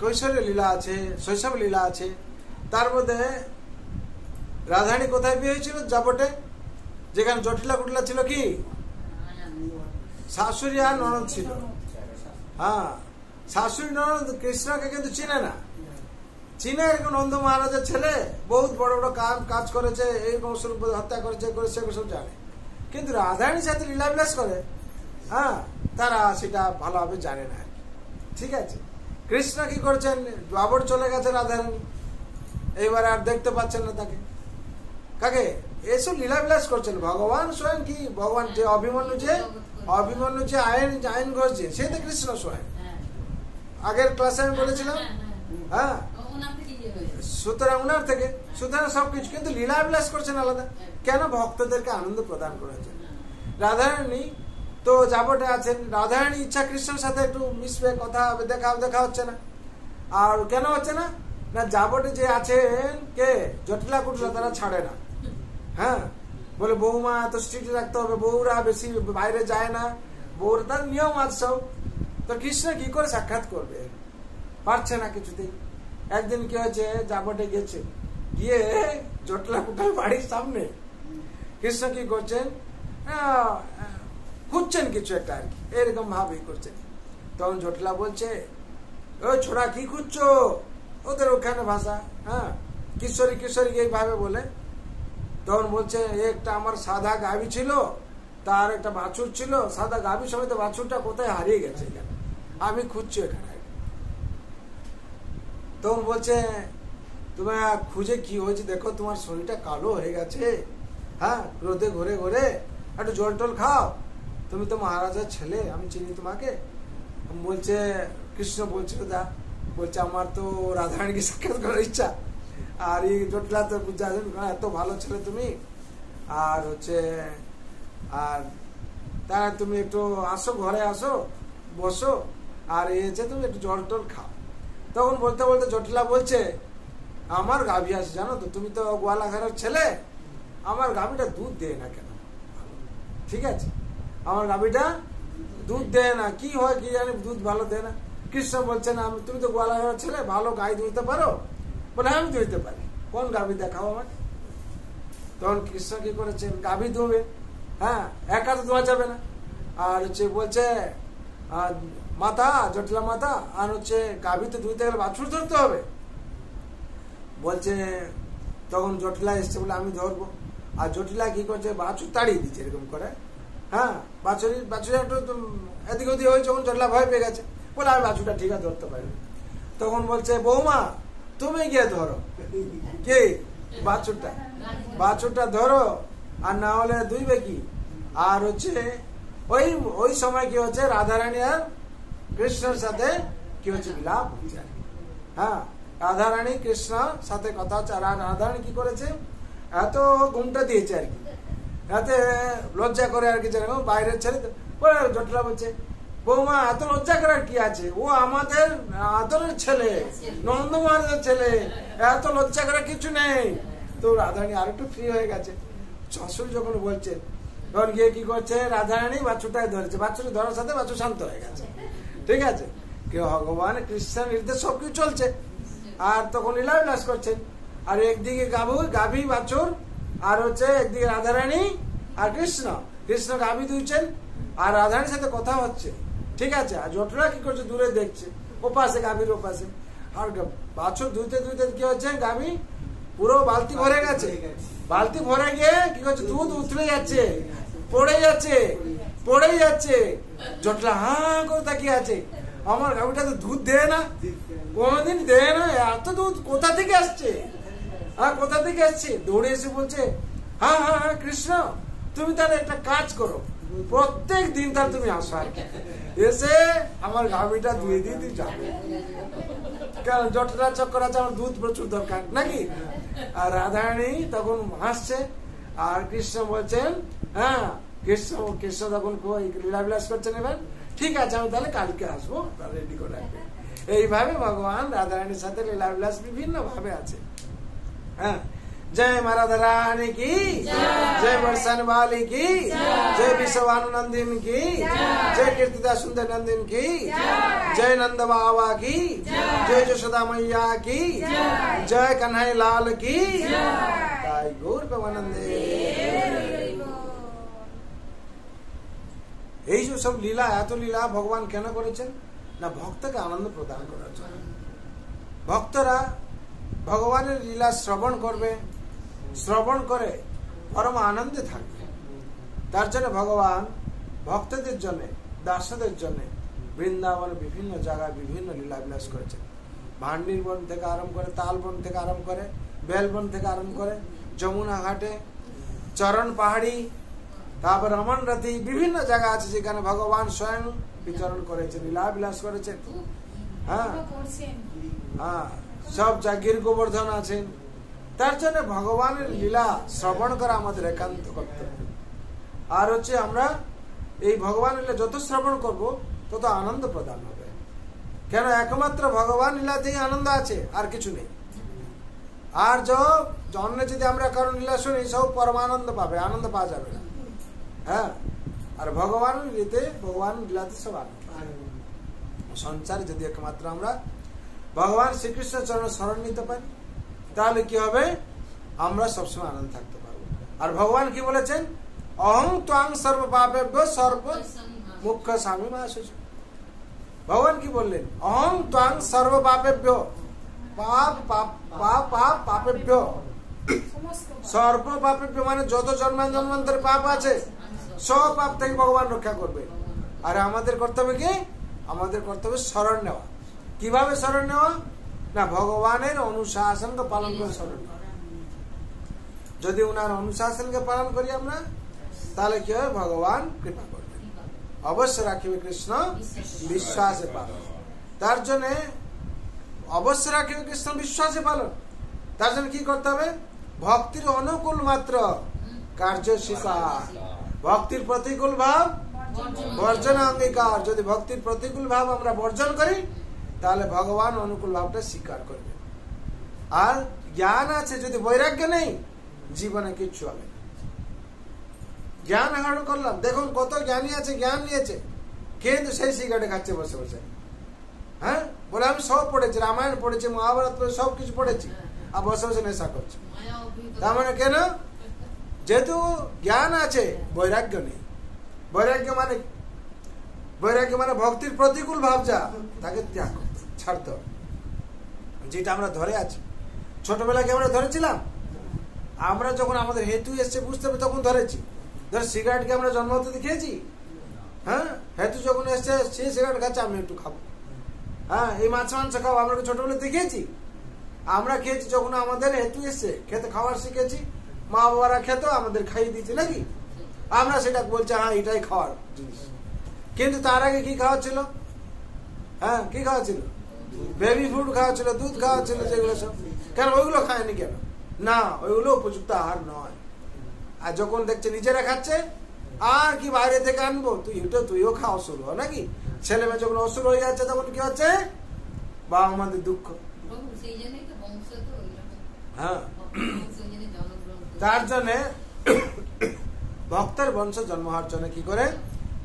কৈশোরের লীলা আছে, শৈশব লীলা আছে। তার মধ্যে রাধারানী কোথায় বিয়ে হয়েছিল? জাপটে, যেখানে জটিলা কুটিলা ছিল কি শাশুড়ি আর ননদ ছিল। হ্যাঁ, শাশুড়ি ননদ কৃষ্ণকে কিন্তু চিনে না, চিনে এরকম নন্দ মহারাজের ছেলে বহুত বড় বড় কাজ করেছে, এইরকম হত্যা করেছে সেগুলো সব জানে, কিন্তু রাধারানীর সাথে লীলাবিলাস করে, হ্যাঁ, তারা সেটা ভালোভাবে জানে না। ঠিক আছে, কৃষ্ণ কি করছেন, বাবর চলে গেছে রাধারানী, এইবার আর দেখতে পাচ্ছেন না তাকে, কাকে এসব লীলাবিলাস করছেন। ভগবান স্বয়ং কি, ভগবান যে অভিমন্যু যে আইন ঘটছে, সে তো কৃষ্ণ স্বয়ং। আগের ক্লাসে আমি বলেছিলাম। হ্যাঁ, সুতরাং উনার থেকে, সুতরাং সবকিছু, কিন্তু লীলাবিলাস করছেন আলাদা। কেন? ভক্তদেরকে আনন্দ প্রদান করেছেন। রাধারানী তো জাবটে আছেন, রাধারানী ইচ্ছা কৃষ্ণের সাথে একটু মিশবে, কথা হবে, দেখা হচ্ছে না। আর কেন হচ্ছে না? না, জাবটে যে আছেন কে জটিলা কুটিলা, তারা ছাড়ে না। হ্যাঁ, বলে বৌমা এত স্ট্রিক্ট রাখতে হবে, বউরা বেশি বাইরে যায় না, বউরা তার নিয়ম আছে সব। তো কৃষ্ণ কি করে সাক্ষাৎ করবে, পারছে না কিছুতেই। একদিন কি হয়েছে, জাবটে গেছে, গিয়ে জটিলা কুটাল বাড়ির সামনে কৃষ্ণ কি করছেন, খুঁজছেন কিছু একটা আর কি, এরকম ভাবেই করছেন। তখন জটিলা বলছে, ও ছোড়া কি খুঁজছো, ওদের ওখানে ভাষা। হ্যাঁ, কিশোরী কিশোরী এইভাবে বলে। তখন বলছে একটা আমার সাদা গাভী ছিল, তার একটা বাছুর ছিল, সাদা গাভী সমেত বাছুরটা কোথায় হারিয়ে গেছে, এখানে আমি খুঁজছি এখানে। তখন বলছে তোমার খুঁজে কি হয়েছে, দেখো তোমার শরীরটা কালো হয়ে গেছে, হ্যাঁ, রোদে ঘুরে ঘুরে, একটু জল টল খাও, তুমি তো মহারাজার ছেলে, আমি চিনি তোমাকে। বলছে কৃষ্ণ বলছিল দা, বলছে আমার তো রাধারানীকে সাক্ষাৎ করার ইচ্ছা, আর এই জটিলা তো এত ভালো ছেলে তুমি, আর হচ্ছে আর তারা তুমি একটু আসো, ঘরে আসো, বসো, আর এসে তুমি একটু জল টল খাও। তখন বলতে বলতে জটিলা বলছে আমার গাভী আছে জানো তো, তুমি তো গোয়ালাঘরের ছেলে, আমার গাভীটা দুধ দেয় না কেন? ঠিক আছে, আমার গাভীটা দুধ দেয় না, কি হয় কি জানি, দুধ ভালো দেয় না। কৃষ্ণ বলছে না, তুমি তো গোয়ালাঘরের ছেলে, ভালো গাই দুইতে পারো। বলে আমি দুইতে পারি, কোন গাভী দেখাও আমাকে। তখন কৃষ্ণ কি করেছেন, গাভী দুবে। হ্যাঁ, একা তো ধোয়া যাবে না, আর হচ্ছে বলছে মাথা, জটিলা মাথা, আর হচ্ছে গাভী তো ধুইতে গেলে বাছুর ধরতে হবে। বলছে তখন জটিলা এসছে, বলে আমি ধরবো। আর জটিলা কি করছে, বাছুর তাড়িয়ে দিচ্ছে এরকম করে। হ্যাঁ, বাছুর একটু এদিক ওদিক হয়েছে, যখন জটিলা ভয় পেয়ে গেছে, বলে আমি বাছুরটা ঠিক আছে ধরতে পারি। তখন বলছে বৌমা তুমি গিয়ে ধরো, কি বাছুরটা ধরো, আর না হলে দুইবে কি। আর হচ্ছে ওই সময় কি হচ্ছে, রাধারানী আর কৃষ্ণের সাথে কি হচ্ছে, বিলাপ হচ্ছে। হ্যাঁ, রাধারানী কৃষ্ণ সাথে কথা হচ্ছে। আর রাধারানী কি করেছে, এত ঘুমটা দিয়েছে আর কি, এতে লজ্জা করে আর কি, যেরকম বাইরের ছেলে। জটিলা বলছে বৌমা এত লজ্জা করার কি আছে, ও আমাদের আদরের ছেলে, নন্দ মহারাজের ছেলে, এত লজ্জা করার কিছু নেই। তো রাধারানী আর একটু ফ্রি হয়ে গেছে। শাশুড়ি যখন বলছে, তখন গিয়ে কি করছে, রাধারানী বাছুরটাই ধরেছে, বাছুরি ধরার সাথে বাছুর শান্ত হয়ে গেছে। ঠিক আছে, ভগবান কৃষ্ণের নির্দেশ সবকিছু চলছে। আর তখন লীলাবিলাস করছেন। আর একদিকে গাভী বাছুর, আর হচ্ছে একদিকে রাধারানী আর কৃষ্ণ গাভী দুইছেন, আর রাধারানীর সাথে কথা হচ্ছে, ঠিক আছে। আর জটরা কি করছে, দূরে দেখছে, ওপাশে গাভীর ওপাশে। আর বাছুর ধুইতে ধুইতে কি হচ্ছে, গাভী পুরো বালতি ভরে গেছে। বালতি ভরে গিয়ে কি করছে, দুধ উতলে যাচ্ছে, পড়ে যাচ্ছে। জটলা করে তাকিয়ে আছে, আমার গাভীটা তো দুধ দেয় না, কোনোদিন দেয় না, এত দুধ কোথা থেকে আসছে, কোথা থেকে আসছে। দৌড়ে এসে বলছে, হ্যাঁ কৃষ্ণ, তুমি তাহলে একটা কাজ করো, প্রত্যেক দিন তাহলে তুমি আসো, আর কি এসে আমার গাভীটা ধুয়ে দিয়ে তুই যাবে, কারণ জটলা চক্কর আছে, আমার দুধ প্রচুর দরকার নাকি। আর রাধারানী তখন হাসছে, আর কৃষ্ণ বলছেন, হ্যাঁ কৃষ্ণ তখন লীলাবিলাস করছেন। এবার ঠিক আছে, আমি তাহলে কালকে আসবো, রেডি করে রাখবে। এইভাবে ভগবান রাধারানীর সাথে লীলাবিলাস বিভিন্ন ভাবে আছে। হ্যাঁ, जय राधा रानी की, जय बरसन वाली की, जय विश्वानंदिन की, जय कीर्तिदा सुंदर नंदिन की, जय नंद बाबा की, जय यशोदा मैया की, जय कन्हैया लाल की, जय गौर प्रेमानंदे। এই যে সব লীলা, এত লীলা ভগবান কেন করেছেন না, ভক্তকে আনন্দ প্রদান করার জন্য। ভক্তরা ভগবানের লীলা শ্রবণ করবে, শ্রবণ করে পরম আনন্দে থাকবে। তার জন্য ভগবান ভক্তদের জন্য, দাসদের জন্য বৃন্দাবনে বিভিন্ন জায়গায় বিভিন্ন লীলা বিলাস করেছেন। ভান্ডির বন থেকে আরম্ভ করে, তাল বন থেকে আরম্ভ করে, বেল বন থেকে আরম্ভ করে, যমুনা ঘাটে, চরণ পাহাড়ি, তারপর রমন রথী, বিভিন্ন জায়গা আছে যেখানে ভগবান স্বয়ং বিচরণ করেছেন, লীলা বিলাস করেছেন। হ্যাঁ, সব জায়গায় গোবর্ধন আছেন। তার জন্য ভগবানের লীলা শ্রবণ করা আমাদের একান্ত কর্তব্য। আর হচ্ছে আমরা এই ভগবানের লীলা যত শ্রবণ করব তত আনন্দ প্রদান হবে। কেন, একমাত্র ভগবান লীলাতেই আনন্দ আছে, আর কিছু নেই। আর অন্য যদি আমরা কারণ লীলা শুনি, সব পরমানন্দ পাবে, আনন্দ পাওয়া যাবে না। হ্যাঁ, আর ভগবানের লীলাতে সব আনন্দ। সংসারে যদি একমাত্র আমরা ভগবান শ্রীকৃষ্ণ চরণ শরণ নিতে পারি, তাহলে কি হবে, আমরা সবসময় আনন্দ থাকতে পারবো। আর ভগবান কি বলেছেন, অহং ত্বাং সর্ব পাপেভ্য সর্ব মুখ্য স্বামী মাসুচ। ভগবান কি বললেন, অহং ত্বাং সর্ব পাপেভ্য, পাপেভ্য সর্ব পাপেভ্য মানে যত জন্মান্তর পাপ আছে সব পাপ থেকে ভগবান রক্ষা করবে। আর আমাদের কর্তব্য কি, আমাদের কর্তব্য শরণ নেওয়া। কিভাবে শরণ নেওয়া না, ভগবানের অনুশাসনকে পালন করে শরণ নেওয়া। যদি উনার অনুশাসনকে পালন করি আমরা, তাহলে কি হবে, ভগবান কৃপা করবেন। অবশ্য রাখিবে কৃষ্ণ বিশ্বাসে পালন। তার জন্য অবশ্য রাখিবে কৃষ্ণ বিশ্বাসে পালন। তার জন্য কি করতে হবে, ভক্তির অনুকূল মাত্র কার্য স্বীকার, ভক্তির প্রতিকূল ভাব বর্জন অঙ্গীকার। যদি ভক্তির প্রতিকূল ভাব আমরা বর্জন করি, তাহলে ভগবান অনুকূল ভাবটা স্বীকার করবে। আর জ্ঞান আছে, যদি বৈরাগ্য নেই, জীবনে কিচ্ছু হবে। জ্ঞান আহরণ করলাম, দেখুন কত জ্ঞানী আছে, জ্ঞান নিয়েছে, কিন্তু সেই সিগারেটে খাচ্ছে বসে বসে। হ্যাঁ, বলে আমি সব পড়েছি, রামায়ণ পড়েছি, মহাভারত পড়েছি, সব কিছু পড়েছি, আর বসে বসে নেশা করছে। তার মানে কেন, যেহেতু জ্ঞান আছে, বৈরাগ্য নেই। বৈরাগ্য মানে ভক্তির প্রতিকূল ভাব যা, তাকে ত্যাগ করতে, ছাড়তে হবে। যেটা আমরা ধরে আছি, ছোটবেলায় কি আমরা ধরেছিলাম, আমরা যখন আমাদের হেতু এসছে বুঝতে হবে তখন ধরেছি। ধর সিগারেটকে আমরা জন্মতে খেয়েছি, হ্যাঁ, হেতু যখন এসছে সে সিগারেট খাচ্ছে, আমি একটু খাবো। হ্যাঁ, এই মাছ মাংস খাবো, আমরা ছোটবেলাতে খেয়েছি। আমরা খেয়েছি যখন আমাদের হেতু এসছে, খেতে খাওয়ার শিখেছি, মা বাবারা খেত, আমাদের খাইয়ে দিয়েছে নাকি, আমরা সেটা বলছি হ্যাঁ এটাই খাওয়ার জিনিস। কিন্তু তার আগে কি খাওয়া ছিল, হ্যাঁ কি খাওয়া ছিল, বেবি ফুড খাওয়া ছিল, দুধ খাওয়া ছিল, যেগুলো সব। কেন ওইগুলো খায়নি কেন, না ওইগুলো উপযুক্ত আহার নয়। আর যখন দেখছে নিজেরা খাচ্ছে, আর কি বাইরে থেকে আনবো, তুইও খাওয়া শুরু হয় নাকি। ছেলে মেয়ে যখন অসুর হয়ে যাচ্ছে, তখন কি হচ্ছে, বা আমাদের দুঃখ। হ্যাঁ, তার জন্য ভক্তের বংশ জন্ম হওয়ার জন্য কি করে,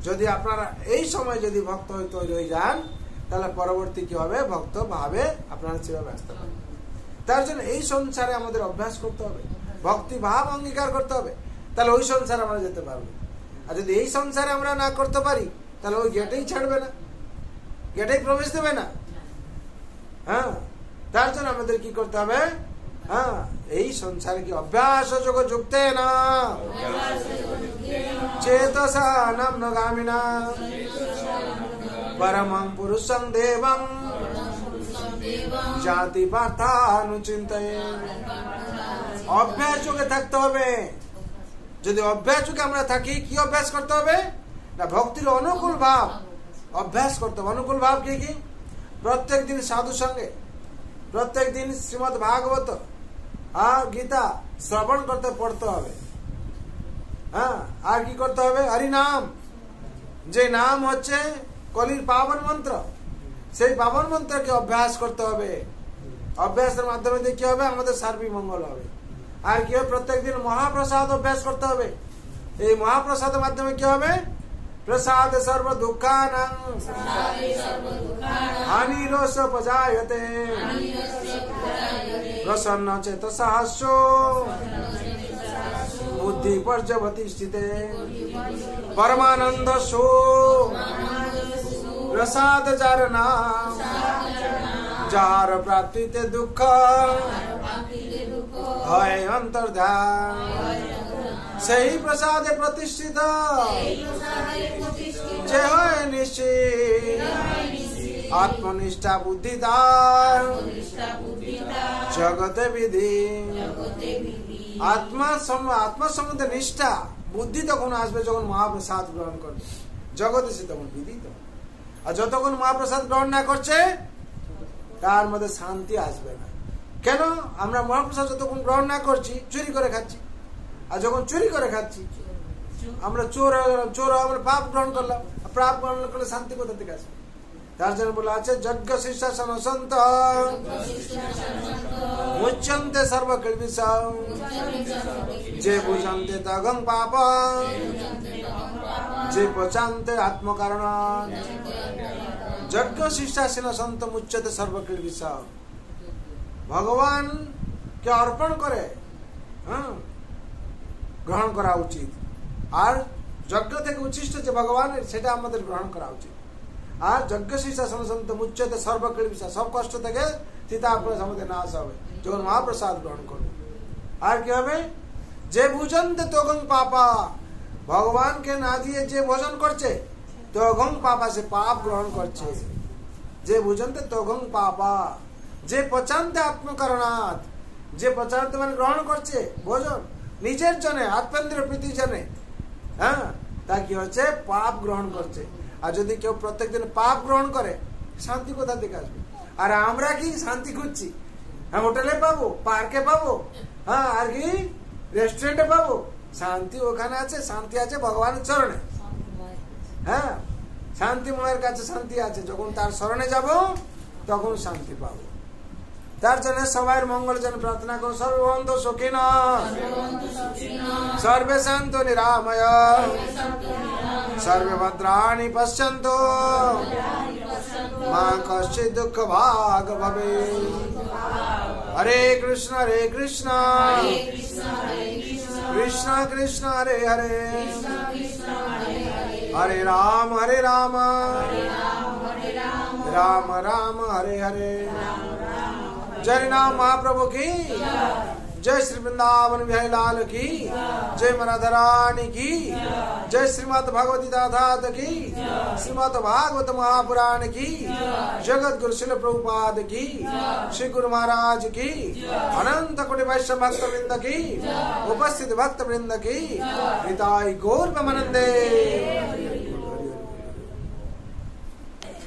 যদি আপনারা এই সময় যদি ভক্ত হয়ে তৈরি হয়ে যান, তাহলে পরবর্তী কি হবে, ভক্ত ভাবে আপনারা সেভাবে আসতে পারবেন। তার জন্য এই সংসারে আমাদের অভ্যাস করতে হবে, ভক্তি ভাব অঙ্গীকার করতে হবে, তাহলে ওই সংসারে আমরা যেতে পারবো। আর যদি এই সংসারে আমরা না করতে পারি তাহলে ওই গেটেই ছাড়বে না, গেটেই প্রবেশ দেবে না। হ্যাঁ, তার জন্য আমাদের কি করতে হবে? হ্যাঁ, এই সংসারে কি অভ্যাস যোগ যুক্তে না চেতসা নম্নগামিনা পরমং পুরুষং দেবং জাতি পার্থানুচিন্তয়ে। অভ্যাস যোগে থাকতে হবে। যদি অভ্যাস যোগে আমরা থাকি, কি অভ্যাস করতে হবে না? ভক্তির অনুকূল ভাব অভ্যাস করতে হবে। অনুকূল ভাব কি কি? প্রত্যেক দিন সাধু সঙ্গে, প্রত্যেক দিন শ্রীমদ ভাগবত আর গীতা শ্রবণ করতে পড়তে হবে। হ্যাঁ, আর কি করতে হবে? হরি নাম, যে নাম হচ্ছে কলির পাবন মন্ত্র, সেই পাবন মন্ত্রকে অভ্যাস করতে হবে। অভ্যাসের মাধ্যমে দিয়ে কি হবে? আমাদের সার্বিক মঙ্গল হবে। আর কি হবে? প্রত্যেক দিন মহাপ্রসাদ অভ্যাস করতে হবে। এই মহাপ্রসাদের মাধ্যমে কি হবে? প্রসাদ সর্ব দুঃখানাং হানিরোষোপজায়তে প্রসন্ন চেতসাস্য বুদ্ধি পর্যবতিষ্ঠিতে পরমানন্দ সো প্রসাদ যার নাম যার প্রাপ্তিতে দুঃখ হয় অন্তর্ধান, সেই প্রসাদে প্রতিষ্ঠিত যে হয় নিশ্চিত আত্মনিষ্ঠা বুদ্ধিদার জগতে বিধি। আত্মা সম্বন্ধে নিষ্ঠা বুদ্ধি তখন আসবে যখন মহাপ্রসাদ গ্রহণ করবে। জগতে সে তখন বিদিত। আর যতক্ষণ মহাপ্রসাদ গ্রহণ না করছে তার মধ্যে শান্তি আসবে না। কেন? আমরা মহাপ্রসাদ যতক্ষণ গ্রহণ না করছি চুরি করে খাচ্ছি। আর যখন চুরি করে খাচ্ছি আমরা চোর আমরা পাপ গ্রহণ করলাম। পাপ গ্রহণ করলে শান্তি কোথা থেকে আসবে? তার জন্য বলা আছে যজ্ঞ শিষ্যাসন সন্ত মুচ্যন্তে সর্বকিলবিষ যে বুঝন্তে তগং পাপ যে পচান্তে আত্মকারণ। যজ্ঞ শিষ্যাসন সন্ত মুচ্যতে সর্বকিলবিষ। ভগবান কে অর্পণ করে গ্রহণ করা উচিত। আর যজ্ঞ থেকে উচ্ছিষ্ট যে ভগবানের সেটা আমাদের গ্রহণ করা উচিত। আর যজ্ঞ শিষ্যাসন সন্ত মুচ্যতে সর্বকিলবিষ, সব কষ্ট থেকে চিতাপ্রসাদ আমাদের নাশ হবে যখন মহাপ্রসাদ গ্রহণ করবে। আর কি হবে? যে ভুজন্তে তগং পাপা, ভগবানকে না দিয়ে যে ভোজন করছে তগং পাপা, সে পাপ গ্রহণ করছে। যে ভুজন্তে তগং পাপা, যে পচান্তে আত্মকরণাৎ, যে পচান্তে মানে গ্রহণ করছে ভোজন নিজের জন্য আত্মেন্দ্র প্রীতি জন্য, হ্যাঁ, তা কি হচ্ছে? পাপ গ্রহণ করছে। আর যদি কেউ প্রত্যেক দিন পাপ গ্রহণ করে শান্তি কোথা থেকে আসবে? আর আমরা কি শান্তি খুঁজছি? হ্যাঁ, হোটেলে পাবো, পার্কে পাবো, হ্যাঁ, আর কি রেস্টুরেন্টে পাবো? শান্তি ওখানে আছে, শান্তি আছে ভগবানের চরণে। হ্যাঁ, শান্তিময়ের কাছে শান্তি আছে। যখন তার শরণে যাব তখন শান্তি পাবো। তার জন্য সবাই মঙ্গল জন্য প্রার্থনা করো। সর্ববন্ধু সুখিন সর্বে শান্ত নিরাময় সর্বে ভদ্রাণি পশ্যন্তু মা কশ্চিৎ দুঃখ ভাগ ভবে। হরে কৃষ্ণ কৃষ্ণ কৃষ্ণ হরে হরে হরে রাম রাम राम हरे हरे। जय नाम महाप्रभु की जय। श्री वृंदावन बिहारी लाल की जय। राधा रानी की जय। श्रीमद् भगवती दाधात की, श्रीमद् भागवत महापुराण की, जगत गुरु शिल प्रभुपाद की, श्री गुरु महाराज की, अनंत कोटि वैष्णव भक्त वृंद की, उपस्थित भक्त वृंद की निताई गौर प्रेमानंदे।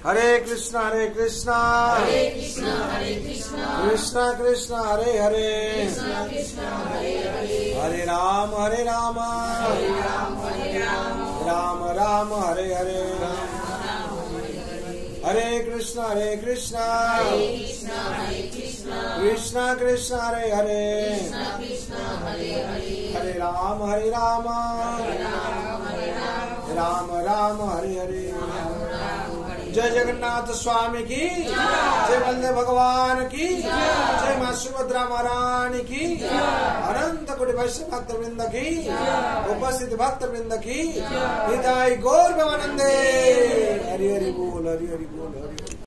हरे कृष्णा कृष्ण कृष्ण हरे हरे हरे राम राम राम हरे हरे। हरे कृष्ण कृष्ण कृष्ण हरे हरे हरे राम राम राम हरे हरे। जय जगन्नाथ स्वामी की जय, बलदेव भगवान की जय, माँ सुभद्रा महारानी की, अनंत कोटि वैष्णव भक्त वृंद की, उपस्थित भक्त वृंद की, हिताई गौर प्रेमानंदे। हरि हरि बोल, हरि हरि बोल, हरि हरि।